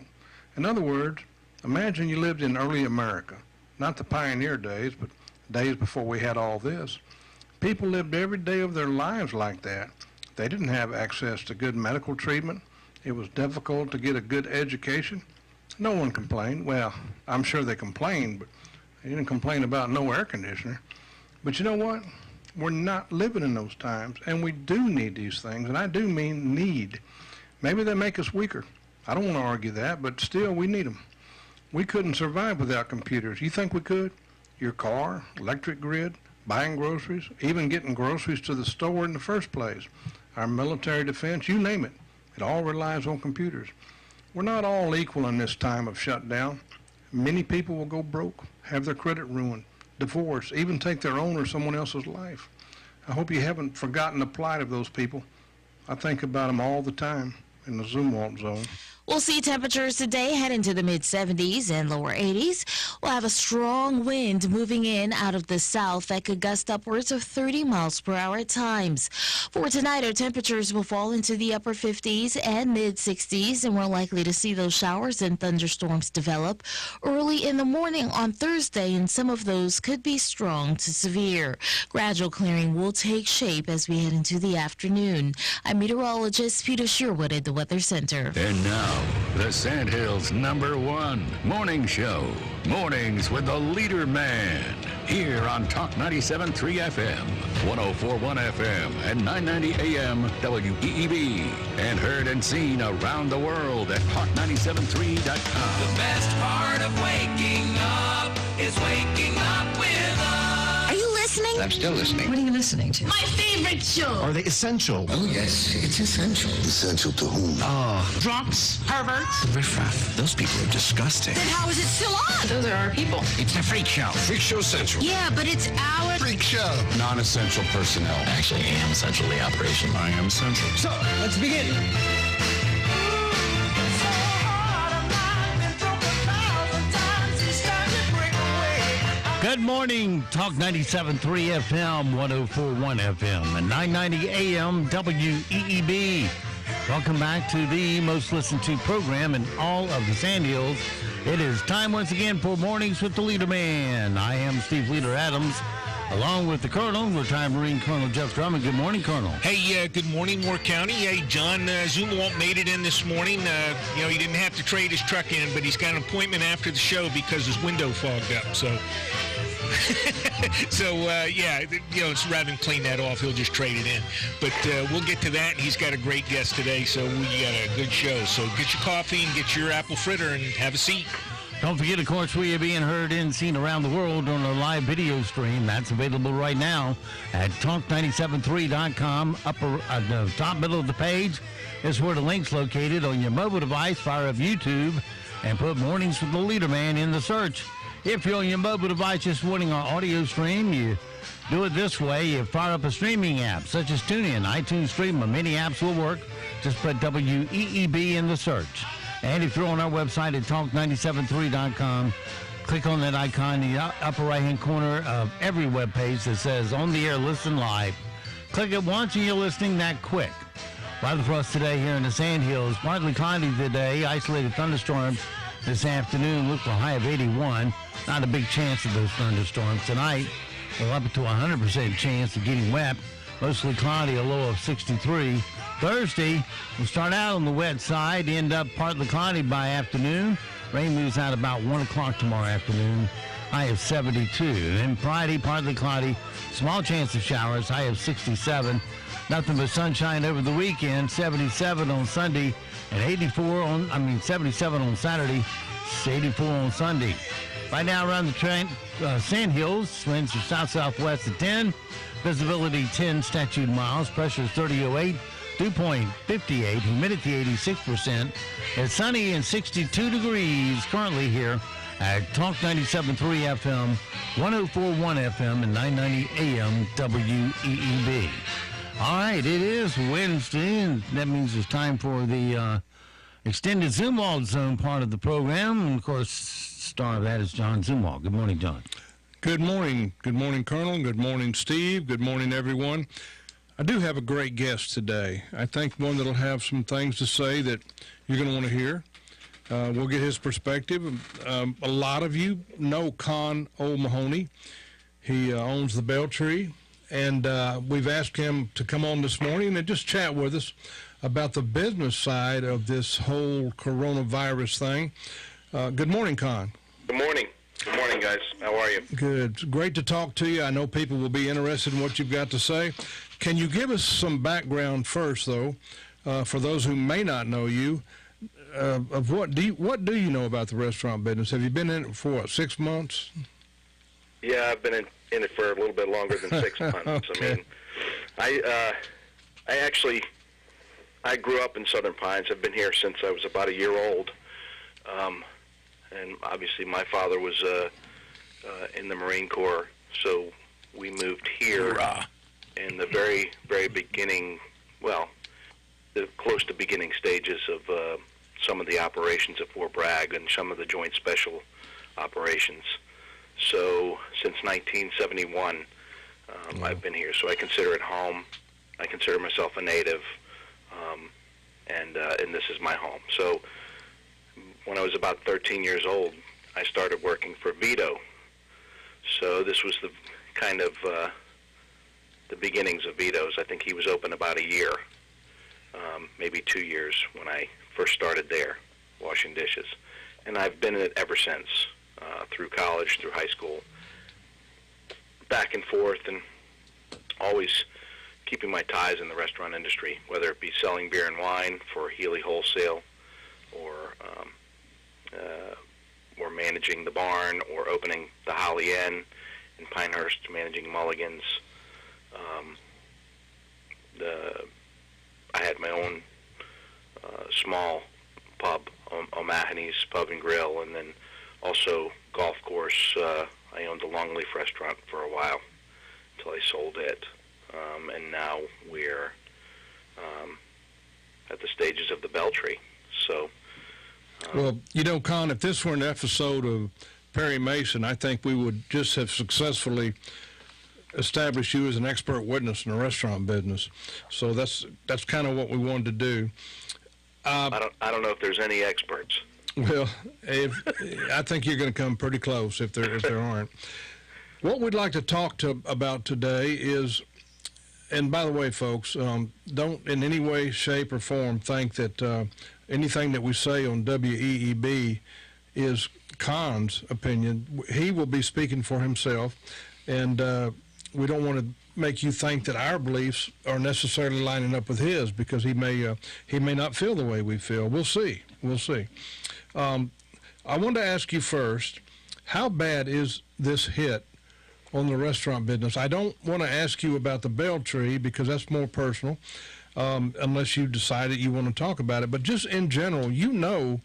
In other words, imagine you lived in early America, not the pioneer days, but days before we had all this. People lived every day of their lives like that. They didn't have access to good medical treatment. It was difficult to get a good education. No one complained. Well, I'm sure they complained, but they didn't complain about no air conditioner. But you know what? We're not living in those times, and we do need these things, and I do mean need. Maybe they make us weaker. I don't want to argue that, but still, we need them. We couldn't survive without computers. You think we could? Your car, electric grid, buying groceries, even getting groceries to the store in the first place. Our military defense, you name it. It all relies on computers. We're not all equal in this time of shutdown. Many people will go broke, have their credit ruined, divorce, even take their own or someone else's life. I hope you haven't forgotten the plight of those people. I think about them all the time in the Zumwalt zone. We'll see temperatures today head into the mid-70s and lower 80s. We'll have a strong wind moving in out of the south that could gust upwards of 30 miles per hour at times. For tonight, our temperatures will fall into the upper 50s and mid-60s, and we're likely to see those showers and thunderstorms develop early in the morning on Thursday, and some of those could be strong to severe. Gradual clearing will take shape as we head into the afternoon. I'm meteorologist Peter Sherwood at the Weather Center. And now, the Sandhills' #1 morning show. Mornings with the leader man. Here on Talk 97.3 FM, 104.1 FM, and 990 AM WEEB. And heard and seen around the world at talk973.com. The best part of waking up is waking up with us. Are you listening? I'm still listening. What are you listening to? My favorite show. Are they essential? Oh, yes, it's essential. Essential to whom? Drunks, perverts. The riffraff. Those people are disgusting. Then how is it still on? Those are our people. It's the Freak Show. Freak Show Central. Yeah, but it's our Freak Show. Non-essential personnel. Actually, I am essential the operation. I am central. So, let's begin. Good morning, Talk 97.3 FM, 104.1 FM, and 990 AM WEEB. Welcome back to the most listened to program in all of the Sand Hills. It is time once again for Mornings with the Leader Man. I am Steve Leader Adams, along with the Colonel, retired Marine Colonel Jeff Drummond. Good morning, Colonel. Hey, good morning, Moore County. Hey, John Zumwalt made it in this morning. He didn't have to trade his truck in, but he's got an appointment after the show because his window fogged up. So, it's rather than clean that off, he'll just trade it in. But we'll get to that, and he's got a great guest today, so we got a good show. So get your coffee and get your apple fritter and have a seat. Don't forget, of course, we are being heard and seen around the world on our live video stream. That's available right now at talk973.com. Upper, the top middle of the page is where the link's located. On your mobile device, fire up YouTube and put Mornings with the Leader Man in the search. If you're on your mobile device just wanting our audio stream, you do it this way. You fire up a streaming app, such as TuneIn, iTunes Stream, or many apps will work. Just put WEEB in the search. And if you're on our website at talk973.com, click on that icon in the upper right-hand corner of every web page that says On the Air, Listen Live. Click it once and you're listening that quick. Weather for us today here in the Sand Hills, partly cloudy today, isolated thunderstorms this afternoon, look for a high of 81. Not a big chance of those thunderstorms. Tonight, we're up to a 100% chance of getting wet. Mostly cloudy, a low of 63. Thursday, we'll start out on the wet side, end up partly cloudy by afternoon. Rain moves out about 1 o'clock tomorrow afternoon, high of 72. And Friday, partly cloudy, small chance of showers, high of 67. Nothing but sunshine over the weekend, 77 on Sunday, and 77 on Saturday, 84 on Sunday. Right now around the Sand Hills, winds are south-southwest at 10, visibility 10 statute miles, pressure is 3008, dew point 58, humidity 86%. It's sunny and 62 degrees currently here at Talk 97.3 FM, 104.1 FM, and 990 AM WEEB. All right, it is Wednesday, and that means it's time for the extended Zumwalt Zone part of the program. And, of course, star of that is John Zumwalt. Good morning, John. Good morning. Good morning, Colonel. Good morning, Steve. Good morning, everyone. I do have a great guest today. I think one that'll have some things to say that you're going to want to hear. We'll get his perspective. A lot of you know Con O'Mahony. He owns the Bell Tree. And we've asked him to come on this morning and just chat with us about the business side of this whole coronavirus thing. Good morning, Con. Good morning. Good morning, guys. How are you? Good. It's great to talk to you. I know people will be interested in what you've got to say. Can you give us some background first, though, for those who may not know you, of what do you know about the restaurant business? Have you been in it for, 6 months? Yeah, I've been in it for a little bit longer than 6 months. Okay. I mean, I grew up in Southern Pines. I've been here since I was about a year old. And obviously my father was in the Marine Corps, so we moved here in the very, very beginning, the close to beginning stages of some of the operations at Fort Bragg and some of the Joint Special Operations. So since 1971, I've been here. So I consider it home. I consider myself a native, and this is my home. So when I was about 13 years old, I started working for Vito. So this was the kind of the beginnings of Vito's. I think he was open about a year, maybe 2 years when I first started there, washing dishes. And I've been in it ever since. Through college, through high school, back and forth, and always keeping my ties in the restaurant industry, whether it be selling beer and wine for Healy Wholesale, or managing the barn, or opening the Holly Inn in Pinehurst, managing Mulligan's. I had my own small pub, O'Mahony's Pub and Grill, and then also golf course. I owned the Longleaf restaurant for a while until I sold it, and now we're at the stages of the Beltry. So, well, you know, Con, if this were an episode of Perry Mason, I think we would just have successfully established you as an expert witness in the restaurant business. So that's kind of what we wanted to do. I don't know if there's any experts. Well, I think you're going to come pretty close if there aren't. What we'd like to talk about today is, and by the way, folks, don't in any way, shape, or form think that anything that we say on WEEB is Con's opinion. He will be speaking for himself, and we don't want to make you think that our beliefs are necessarily lining up with his, because he may not feel the way we feel. We'll see. I want to ask you first, how bad is this hit on the restaurant business? I don't want to ask you about the Beltry because that's more personal, unless you decided you want to talk about it. But just in general, you know,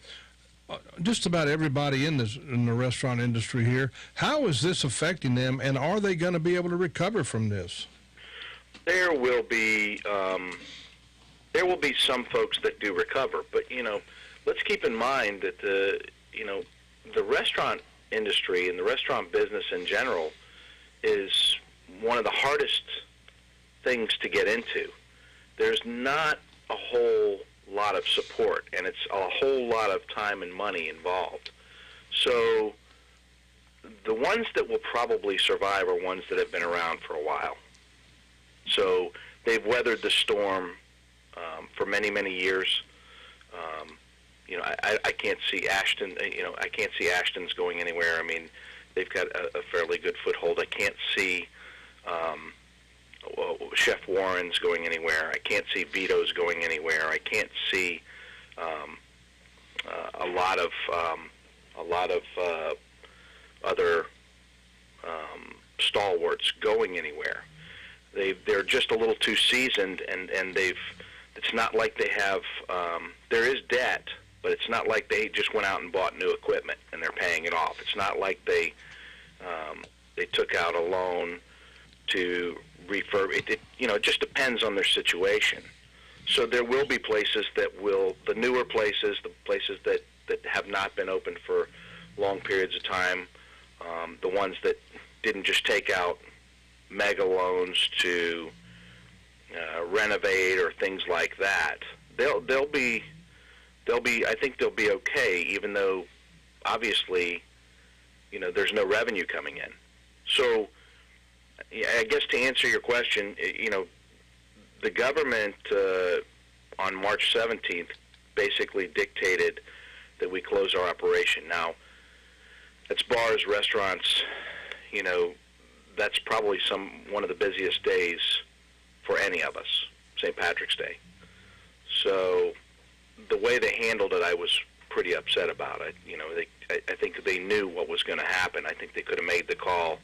just about everybody in the restaurant industry here. How is this affecting them, and are they going to be able to recover from this? There will be some folks that do recover, but let's keep in mind that the restaurant industry and the restaurant business in general is one of the hardest things to get into. There's not a whole lot of support, and it's a whole lot of time and money involved. So the ones that will probably survive are ones that have been around for a while. So they've weathered the storm for many, many years. I can't see Ashton. I can't see Ashton's going anywhere. I mean, they've got a fairly good foothold. I can't see Chef Warren's going anywhere. I can't see Vito's going anywhere. I can't see a lot of other stalwarts going anywhere. They're just a little too seasoned, and it's not like they have. There is debt, but it's not like they just went out and bought new equipment and they're paying it off. It's not like they took out a loan to refurbish. It just depends on their situation. So there will be places that will, the newer places, the places that have not been open for long periods of time, the ones that didn't just take out mega loans to renovate or things like that, they'll be I think they'll be okay, even though obviously there's no revenue coming in. So I guess to answer your question, the government on March 17th basically dictated that we close our operation. Now, that's bars, restaurants, that's probably one of the busiest days for any of us, St. Patrick's Day. So the way they handled it, I was pretty upset about it. I think they knew what was going to happen. I think they could have made the call,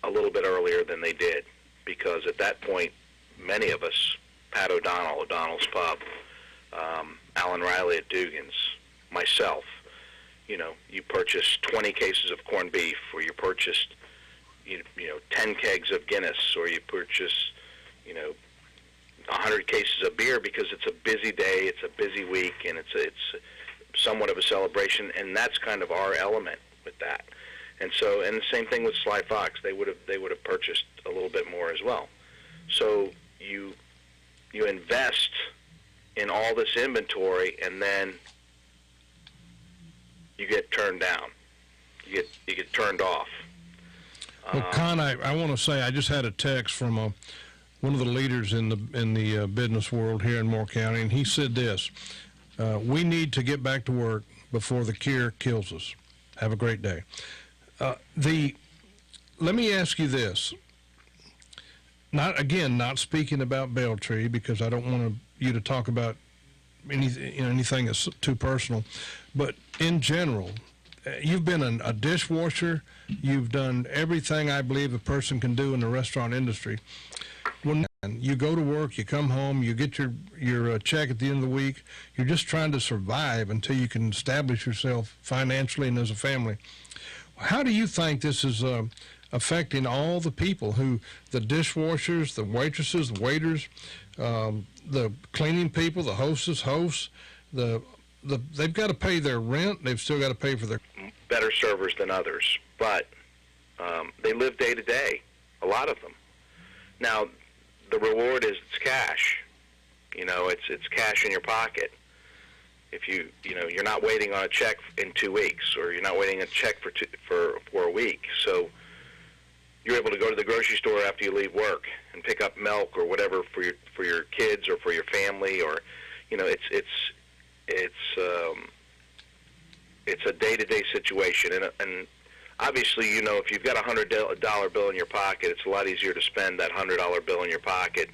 a little bit earlier than they did, because at that point, many of us, Pat O'Donnell, O'Donnell's Pub, Alan Riley at Dugan's, myself, you purchased 20 cases of corned beef, or you purchased, 10 kegs of Guinness, or you purchased, 100 cases of beer, because it's a busy day, it's a busy week, and it's somewhat of a celebration, and that's kind of our element with that. And so, and the same thing with Sly Fox. They would have purchased a little bit more as well. So you invest in all this inventory, and then you get turned down. You get turned off. Well, Con, I want to say I just had a text from one of the leaders in the business world here in Moore County, and he said this: "We need to get back to work before the cure kills us." Have a great day. Let me ask you this. Not speaking about Beltry, because I don't want you to talk about anything that's too personal, but in general, you've been a dishwasher. You've done everything I believe a person can do in the restaurant industry. When you go to work, you come home, you get your check at the end of the week, you're just trying to survive until you can establish yourself financially and as a family. How do you think this is affecting all the people the dishwashers, the waitresses, the waiters, the cleaning people, the hosts, they've got to pay their rent, they've still got to pay for their... Better servers than others, but they live day to day, a lot of them. Now, the reward is it's cash. It's cash in your pocket. If you're not waiting on a check in 2 weeks, or you're not waiting on a check for a week. So you're able to go to the grocery store after you leave work and pick up milk or whatever for your kids or for your family, or it's a day-to-day situation, and obviously, if you've got a $100 bill in your pocket, it's a lot easier to spend that $100 bill in your pocket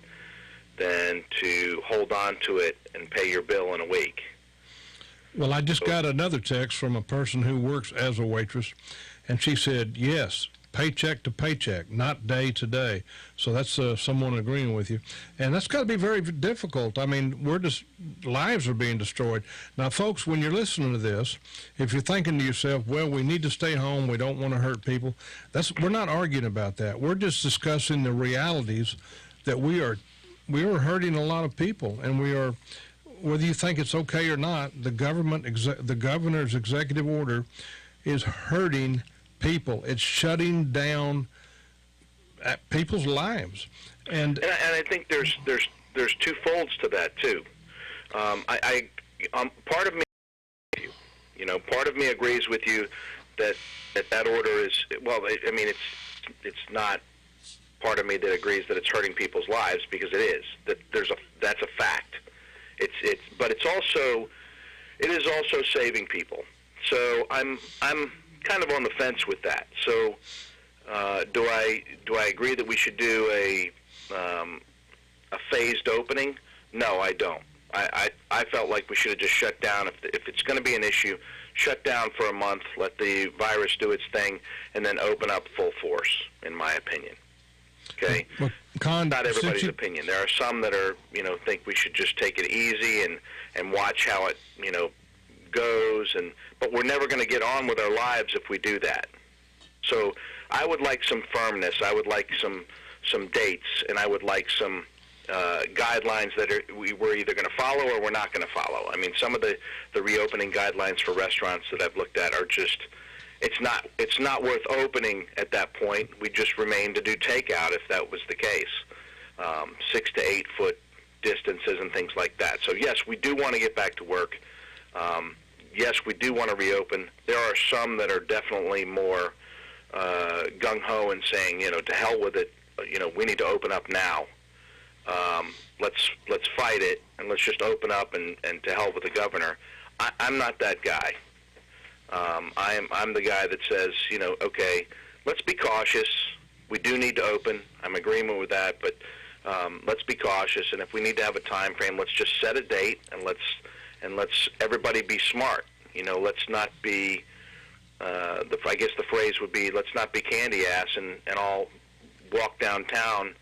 than to hold on to it and pay your bill in a week. Well, I just got another text from a person who works as a waitress, and she said, yes, paycheck to paycheck, not day to day. So that's someone agreeing with you. And that's got to be very difficult. I mean, lives are being destroyed. Now, folks, when you're listening to this, if you're thinking to yourself, well, we need to stay home, we don't want to hurt people, we're not arguing about that. We're just discussing the realities that we are hurting a lot of people, and we are, whether you think it's okay or not, the governor's executive order is hurting people. It's shutting down people's lives, and I think there's two folds to that too. Part of me, part of me agrees with you that order is, well, I mean, it's not part of me that agrees that it's hurting people's lives, because it is. That's a fact. But it is also saving people. So I'm kind of on the fence with that. So do I agree that we should do a phased opening? No, I don't. I felt like we should have just shut down. If it's going to be an issue, shut down for a month, let the virus do its thing, and then open up full force, in my opinion. Okay? Well, not everybody's opinion. There are some that are, think we should just take it easy and watch how it, goes, but we're never going to get on with our lives if we do that. So I would like some firmness. I would like some dates, and I would like some guidelines that we're either going to follow or we're not going to follow. I mean, some of the reopening guidelines for restaurants that I've looked at are just, it's not worth opening at that point. We just remain to do takeout if that was the case. 6 to 8 foot distances and things like that. So yes, we do want to get back to work. Yes, we do want to reopen. There are some that are definitely more gung-ho and saying, to hell with it. We need to open up now. Let's fight it, and let's just open up and to hell with the governor. I'm not that guy. I'm the guy that says, okay, let's be cautious. We do need to open. I'm in agreement with that, but let's be cautious. And if we need to have a time frame, let's just set a date, and let's everybody be smart. Let's not be. I guess the phrase would be, let's not be candy ass and all walk downtown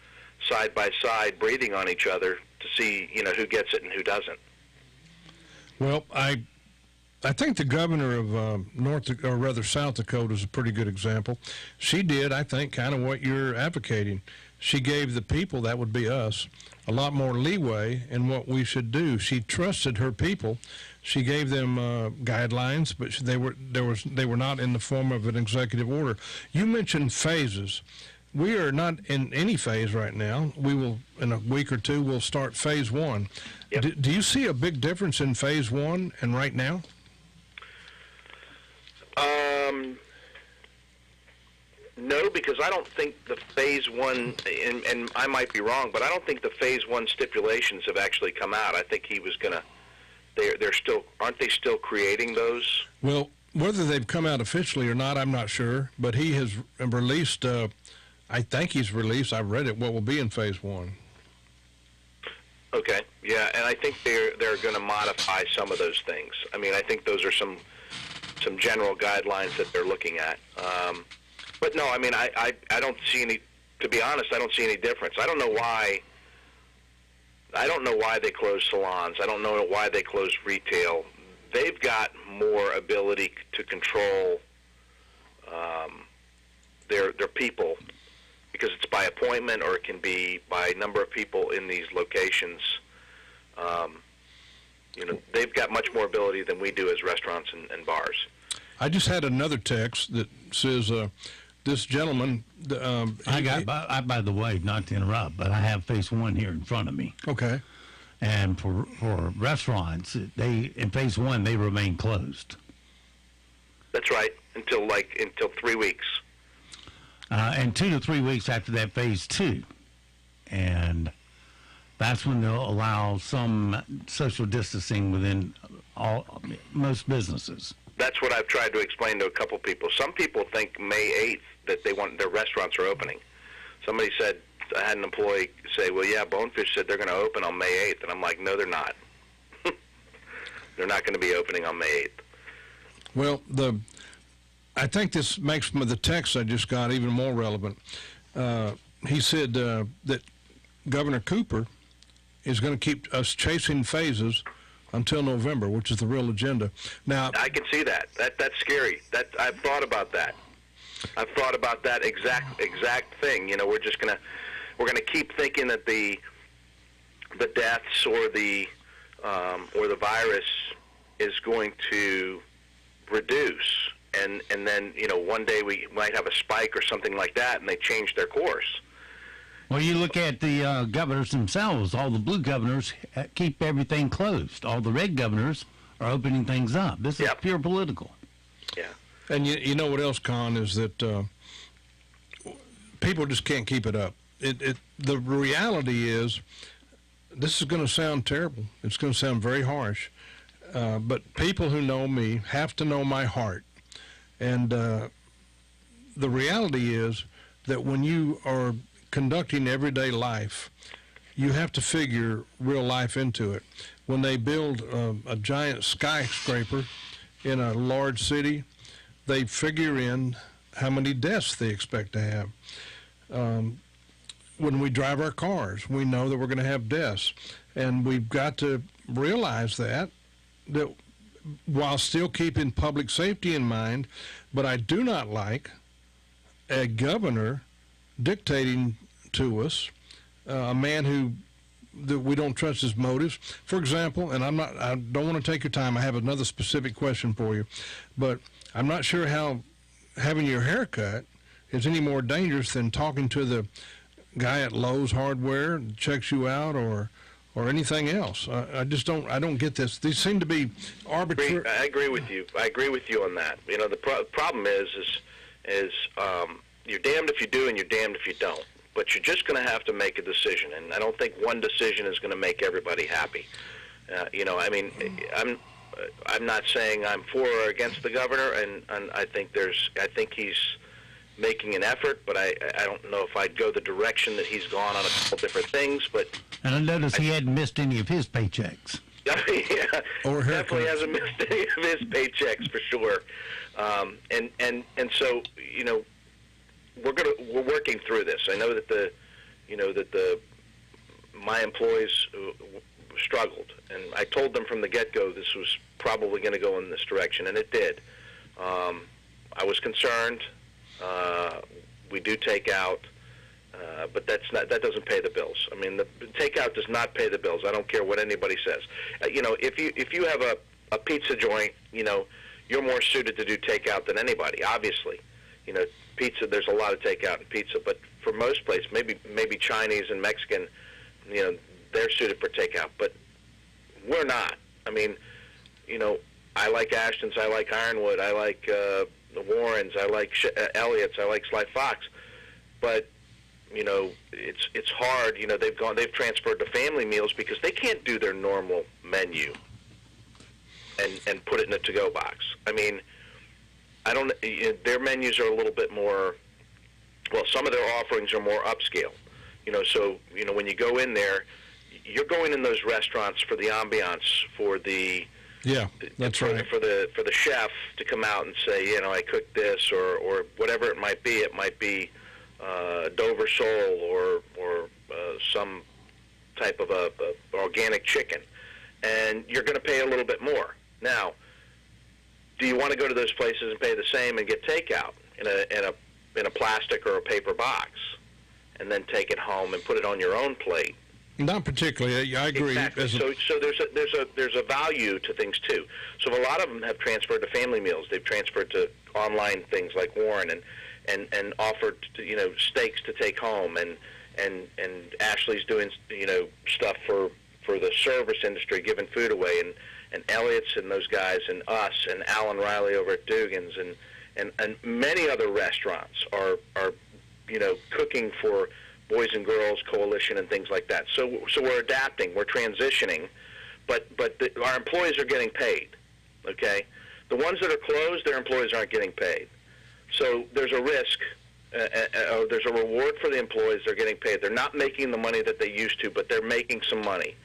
side by side, breathing on each other to see who gets it and who doesn't. Well, I think the governor of South Dakota is a pretty good example. She did, I think, kind of what you're advocating. She gave the people, that would be us, a lot more leeway in what we should do. She trusted her people. She gave them guidelines, but they were not in the form of an executive order. You mentioned phases. We are not in any phase right now. We will, in a week or two, we'll start phase 1. Yep. Do you see a big difference in phase 1 and right now? No, because I don't think the phase 1, and I might be wrong, but I don't think the phase 1 stipulations have actually come out. I think he was going to, they're still, aren't they still creating those? Well, whether they've come out officially or not, I'm not sure, but he has released, I think he's released, I've read it, what will be in phase 1. Okay, yeah, and I think they're going to modify some of those things. I mean, I think those are some some general guidelines that they're looking at. But no, I mean, I don't see any. To be honest, I don't see any difference. I don't know why they closed salons. I don't know why they closed retail. They've got more ability to control their people, because it's by appointment or it can be by number of people in these locations. They've got much more ability than we do as restaurants and bars. I just had another text that says this gentleman. By the way, not to interrupt, but I have phase one here in front of me. Okay. And for restaurants, in phase one they remain closed. That's right, until 3 weeks. And 2 to 3 weeks after that, phase two, and that's when they'll allow some social distancing within most businesses. That's what I've tried to explain to a couple people. Some people think May 8th that their restaurants are opening. Somebody said, I had an employee say, well, yeah, Bonefish said they're going to open on May 8th. And I'm like, no, they're not. They're not going to be opening on May 8th. Well, I think this makes the text I just got even more relevant. He said that Governor Cooper is going to keep us chasing phases until November, which is the real agenda. Now, I can see that. That's scary. I've thought about that. I've thought about that exact thing. We're gonna keep thinking that the deaths or the virus is going to reduce, and then one day we might have a spike or something like that, and they change their course. Well, you look at the governors themselves. All the blue governors keep everything closed. All the red governors are opening things up. This is pure political. Yeah. And you know what else, Con, is that people just can't keep it up. The reality is, this is going to sound terrible. It's going to sound very harsh. But people who know me have to know my heart. And the reality is that when you are conducting everyday life, you have to figure real life into it. When they build a giant skyscraper in a large city, they figure in how many deaths they expect to have. When we drive our cars, we know that we're going to have deaths. And we've got to realize that while still keeping public safety in mind. But I do not like a governor dictating to us, a man that we don't trust his motives. For example, and I don't want to take your time, I have another specific question for you, but I'm not sure how having your hair cut is any more dangerous than talking to the guy at Lowe's Hardware that checks you out or anything else. I don't get this. These seem to be arbitrary. I agree with you. I agree with you on that. The problem is you're damned if you do and you're damned if you don't. But you're just going to have to make a decision, and I don't think one decision is going to make everybody happy. I'm not saying I'm for or against the governor, and I think he's making an effort, but I don't know if I'd go the direction that he's gone on a couple different things. And I noticed he hadn't missed any of his paychecks. Yeah, definitely hasn't missed any of his paychecks for sure. And so we're working through this. I know that my employees struggled, and I told them from the get-go this was probably going to go in this direction, and it did. I was concerned. We do take out, but that doesn't pay the bills. I mean, the takeout does not pay the bills. I don't care what anybody says. If you have a pizza joint, you're more suited to do takeout than anybody. Obviously, pizza. There's a lot of takeout in pizza, but for most places, maybe Chinese and Mexican, they're suited for takeout, but we're not. I mean, I like Ashton's, I like Ironwood, I like the Warrens, I like Elliott's, I like Sly Fox, but it's hard. They've transferred to family meals because they can't do their normal menu and put it in a to-go box. I mean, their menus are a little bit more. Well, some of their offerings are more upscale. So when you go in there, you're going in those restaurants for the ambiance, for the Yeah, that's for, right. For the chef to come out and say, I cooked this or whatever it might be. It might be Dover sole or some type of a organic chicken, and you're going to pay a little bit more. Now, do you want to go to those places and pay the same and get takeout in a plastic or a paper box, and then take it home and put it on your own plate? Not particularly. I agree. Exactly. So there's a value to things too. So a lot of them have transferred to family meals. They've transferred to online things like Warren and offered steaks to take home, and Ashley's doing stuff for the service industry, giving food away, and Elliot's and those guys and us and Alan Riley over at Dugan's and many other restaurants are cooking for Boys and Girls Coalition and things like that. So we're adapting, we're transitioning, but our employees are getting paid. Okay, the ones that are closed, their employees aren't getting paid. So there's a risk. There's a reward for the employees. They're getting paid. They're not making the money that they used to, but they're making some money.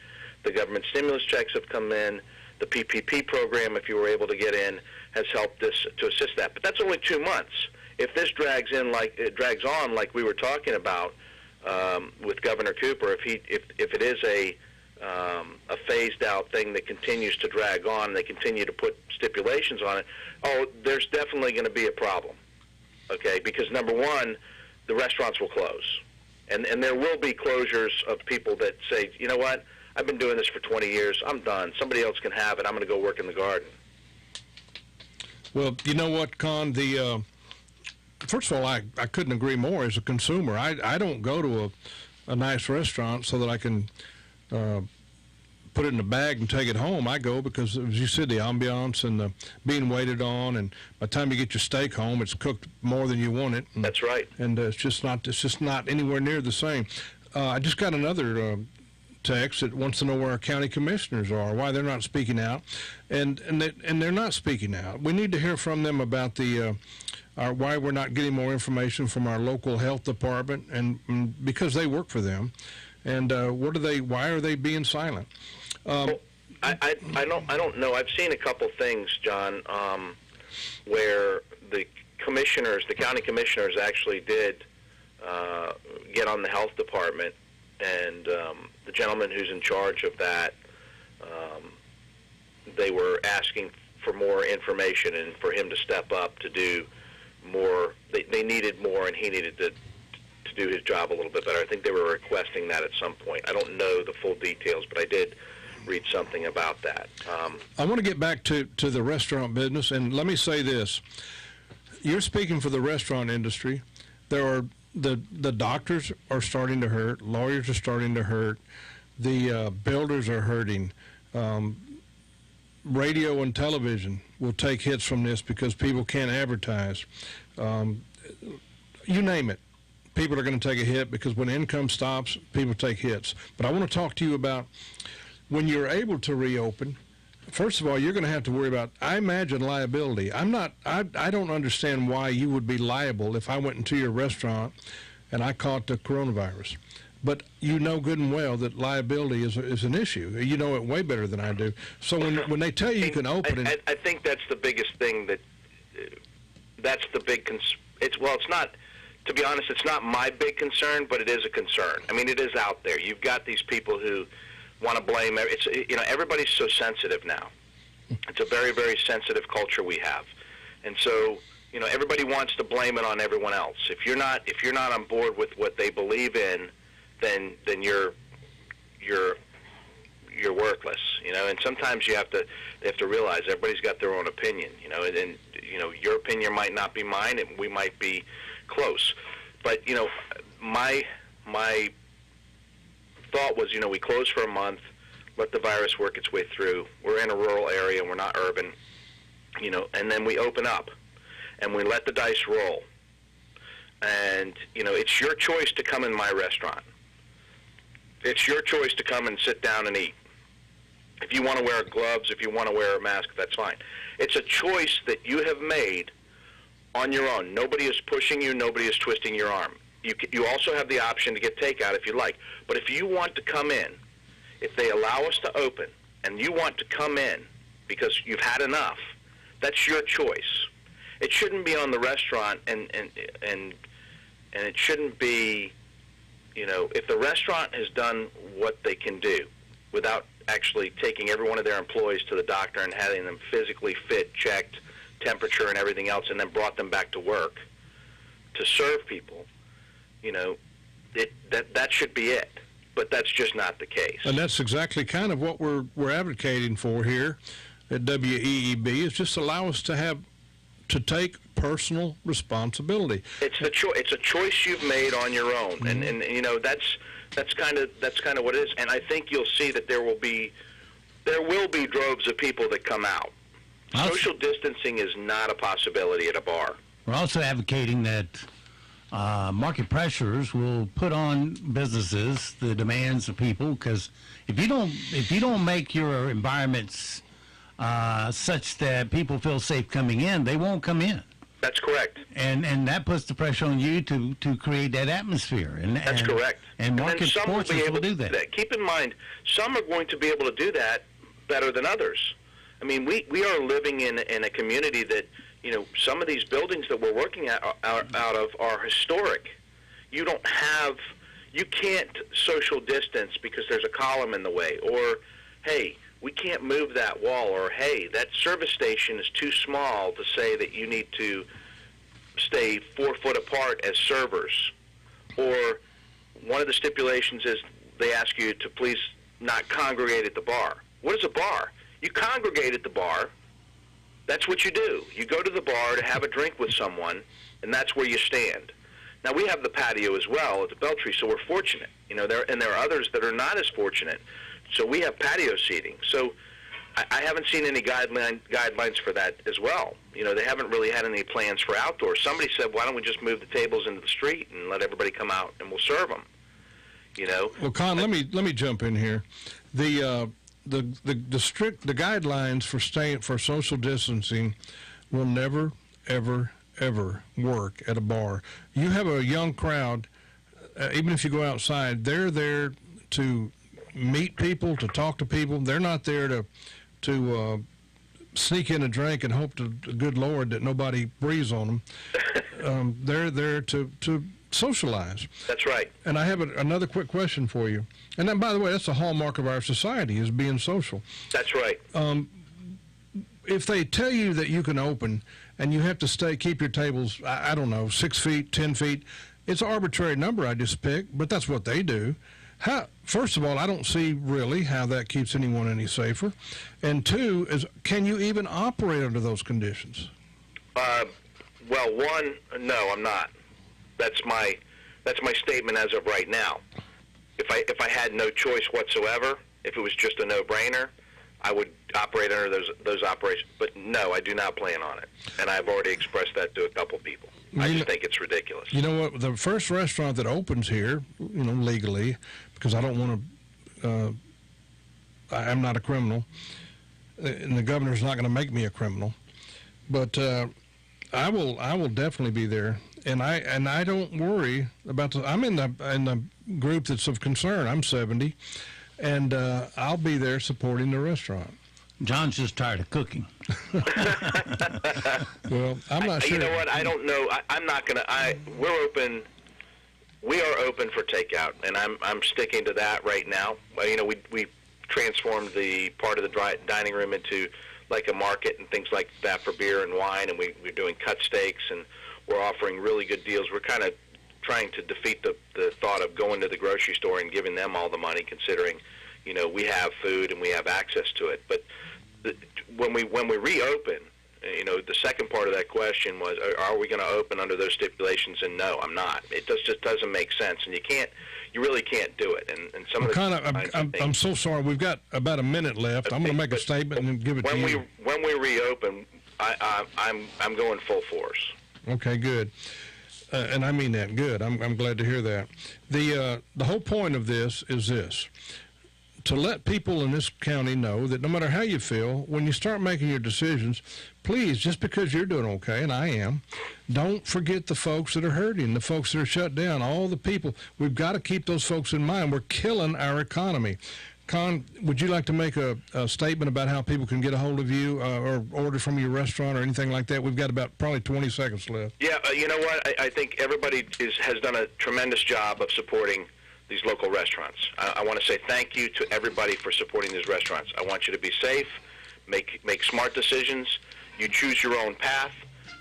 The government stimulus checks have come in. The PPP program, if you were able to get in, has helped this to assist that. But that's only 2 months. If this drags on like we were talking about with Governor Cooper, if it is a phased out thing that continues to drag on, and they continue to put stipulations on it, there's definitely going to be a problem. Okay, because number one, the restaurants will close, and there will be closures of people that say, you know what, I've been doing this for 20 years, I'm done. Somebody else can have it. I'm going to go work in the garden. Well, you know what, Con? First of all, I couldn't agree more. As a consumer, I don't go to a nice restaurant so that I can put it in a bag and take it home. I go because, as you said, the ambiance and the being waited on, and by the time you get your steak home, it's cooked more than you want it. And, that's right. And it's just not anywhere near the same. I just got another text that wants to know where our county commissioners are, why they're not speaking out, and they're not speaking out. We need to hear from them about why we're not getting more information from our local health department, and because they work for them, and why are they being silent? I don't know. I've seen a couple things, John, where the county commissioners actually did get on the health department, and the gentleman who's in charge of that, they were asking for more information and for him to step up to do more. They needed more, and he needed to do his job a little bit better. I think they were requesting that at some point. I don't know the full details, but I did read something about that. I want to get back to the restaurant business, and let me say this. You're speaking for the restaurant industry. There are the doctors are starting to hurt. Lawyers are starting to hurt. The builders are hurting. Radio and television will take hits from this because people can't advertise. You name it. People are going to take a hit because when income stops, people take hits. But I want to talk to you about when you're able to reopen. First of all, you're going to have to worry about, I imagine, liability. I don't understand why you would be liable if I went into your restaurant and I caught the coronavirus. But you know good and well that liability is an issue. You know it way better than I do. So when they tell you can open it... I think that's the biggest thing that's the big... It's not... To be honest, it's not my big concern, but it is a concern. I mean, it is out there. You've got these people who want to blame. Everybody's so sensitive now. It's a very, very sensitive culture we have, and so everybody wants to blame it on everyone else. If you're not on board with what they believe in, then you're worthless. And sometimes they have to realize everybody's got their own opinion. And your opinion might not be mine, and we might be close, but my thought was, we close for a month, let the virus work its way through. We're in a rural area, we're not urban, and then we open up and we let the dice roll. And it's your choice to come in my restaurant. It's your choice to come and sit down and eat. If you want to wear gloves, if you want to wear a mask, that's fine. It's a choice that you have made on your own. Nobody is pushing you. Nobody is twisting your arm. You also have the option to get takeout if you like. But if you want to come in, if they allow us to open, and you want to come in because you've had enough. That's your choice. It shouldn't be on the restaurant, and it shouldn't be, if the restaurant has done what they can do without actually taking every one of their employees to the doctor and having them physically fit, checked, temperature and everything else, and then brought them back to work to serve people, that should be it. But that's just not the case. And that's exactly kind of what we're advocating for here at WEEB, is just allow us to take personal responsibility. It's a choice you've made on your own, and that's kind of what it is. And I think you'll see that there will be droves of people that come out. Social distancing is not a possibility at a bar. We're also advocating that market pressures will put on businesses the demands of people, because if you don't make your environments such that people feel safe coming in, they won't come in. That's correct. And that puts the pressure on you to create that atmosphere. That's correct. And market some forces will do that. Keep in mind, some are going to be able to do that better than others. I mean, we are living in a community that, some of these buildings that we're working out of are historic. You can't social distance because there's a column in the way, or, hey, we can't move that wall, or, hey, that service station is too small to say that you need to stay 4 foot apart as servers. Or one of the stipulations is they ask you to please not congregate at the bar. What is a bar? You congregate at the bar. That's what you do. You go to the bar to have a drink with someone, and that's where you stand. Now, we have the patio as well at the Beltry, so we're fortunate. There are others that are not as fortunate. So we have patio seating. So I haven't seen any guidelines for that as well. They haven't really had any plans for outdoors. Somebody said, why don't we just move the tables into the street and let everybody come out and we'll serve them? Well, Con, let me jump in here. The guidelines for social distancing will never, ever, ever work at a bar. You have a young crowd, even if you go outside, they're there to meet people, to talk to people. They're not there to sneak in a drink and hope to the good Lord that nobody breathes on them. They're there to socialize. That's right. And I have another quick question for you. And then, by the way, that's a hallmark of our society, is being social. That's right. If they tell you that you can open and you have to keep your tables, I don't know, 6 feet, 10 feet, it's an arbitrary number I just picked, but that's what they do. First of all, I don't see really how that keeps anyone any safer. And two is, can you even operate under those conditions? Well, one, no, I'm not. That's my statement as of right now. If I had no choice whatsoever, if it was just a no-brainer, I would operate under those operations. But no, I do not plan on it, and I've already expressed that to a couple people. I just think it's ridiculous. You know what? The first restaurant that opens here, legally, because I don't want to. I'm not a criminal, and the governor's not going to make me a criminal. But I will definitely be there. And I don't worry about I'm in the group that's of concern. I'm 70, and I'll be there supporting the restaurant. John's just tired of cooking. Well, I'm not sure. You know what? I don't know. I'm not gonna. We're open. We are open for takeout, and I'm sticking to that right now. We transformed the part of the dining room into like a market and things like that for beer and wine, and we're doing cut steaks, and we're offering really good deals. We're kind of trying to defeat the thought of going to the grocery store and giving them all the money, considering, we have food and we have access to it. But when we reopen, the second part of that question was, are we going to open under those stipulations? And no, I'm not. It just doesn't make sense, and you really can't do it. And some of the I'm so sorry. We've got about a minute left. I'm going to make a statement and then give it to you. When we reopen, I'm going full force. Okay, good. And I mean that. Good. I'm glad to hear that. The whole point of this is this: to let people in this county know that no matter how you feel, when you start making your decisions, please, just because you're doing okay, and I am, don't forget the folks that are hurting, the folks that are shut down, all the people. We've got to keep those folks in mind. We're killing our economy. Con, would you like to make a statement about how people can get a hold of you or order from your restaurant or anything like that? We've got about probably 20 seconds left. Yeah, you know what? I think everybody has done a tremendous job of supporting these local restaurants. I want to say thank you to everybody for supporting these restaurants. I want you to be safe, make smart decisions. You choose your own path.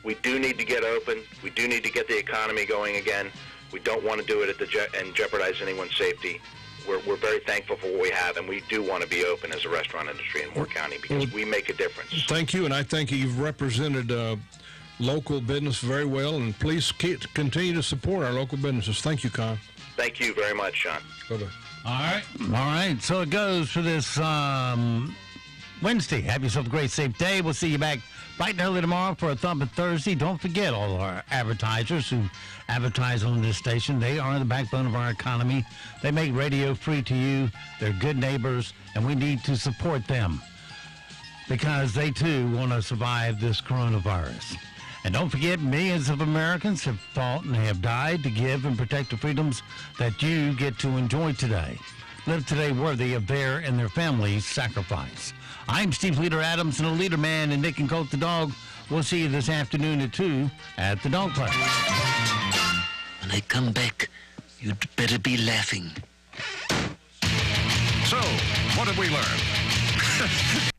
We do need to get open. We do need to get the economy going again. We don't want to do it and jeopardize anyone's safety. We're very thankful for what we have, and we do want to be open as a restaurant industry in Moore County because we make a difference. Thank you, and I think you've represented local business very well, and please continue to support our local businesses. Thank you, Con. Thank you very much, Sean. Bye-bye. All right. So it goes for this Wednesday. Have yourself a great, safe day. We'll see you back bright and early tomorrow for a Thumping Thursday. Don't forget all our advertisers who advertise on this station. They are the backbone of our economy. They make radio free to you. They're good neighbors, and we need to support them because they, too, want to survive this coronavirus. And don't forget, millions of Americans have fought and have died to give and protect the freedoms that you get to enjoy today. Live today worthy of their and their families' sacrifice. I'm Steve Leader Adams, and the Leader Man, and Nick and Colt the dog. We'll see you this afternoon at 2 at the Dog Place. When I come back, you'd better be laughing. So, what did we learn?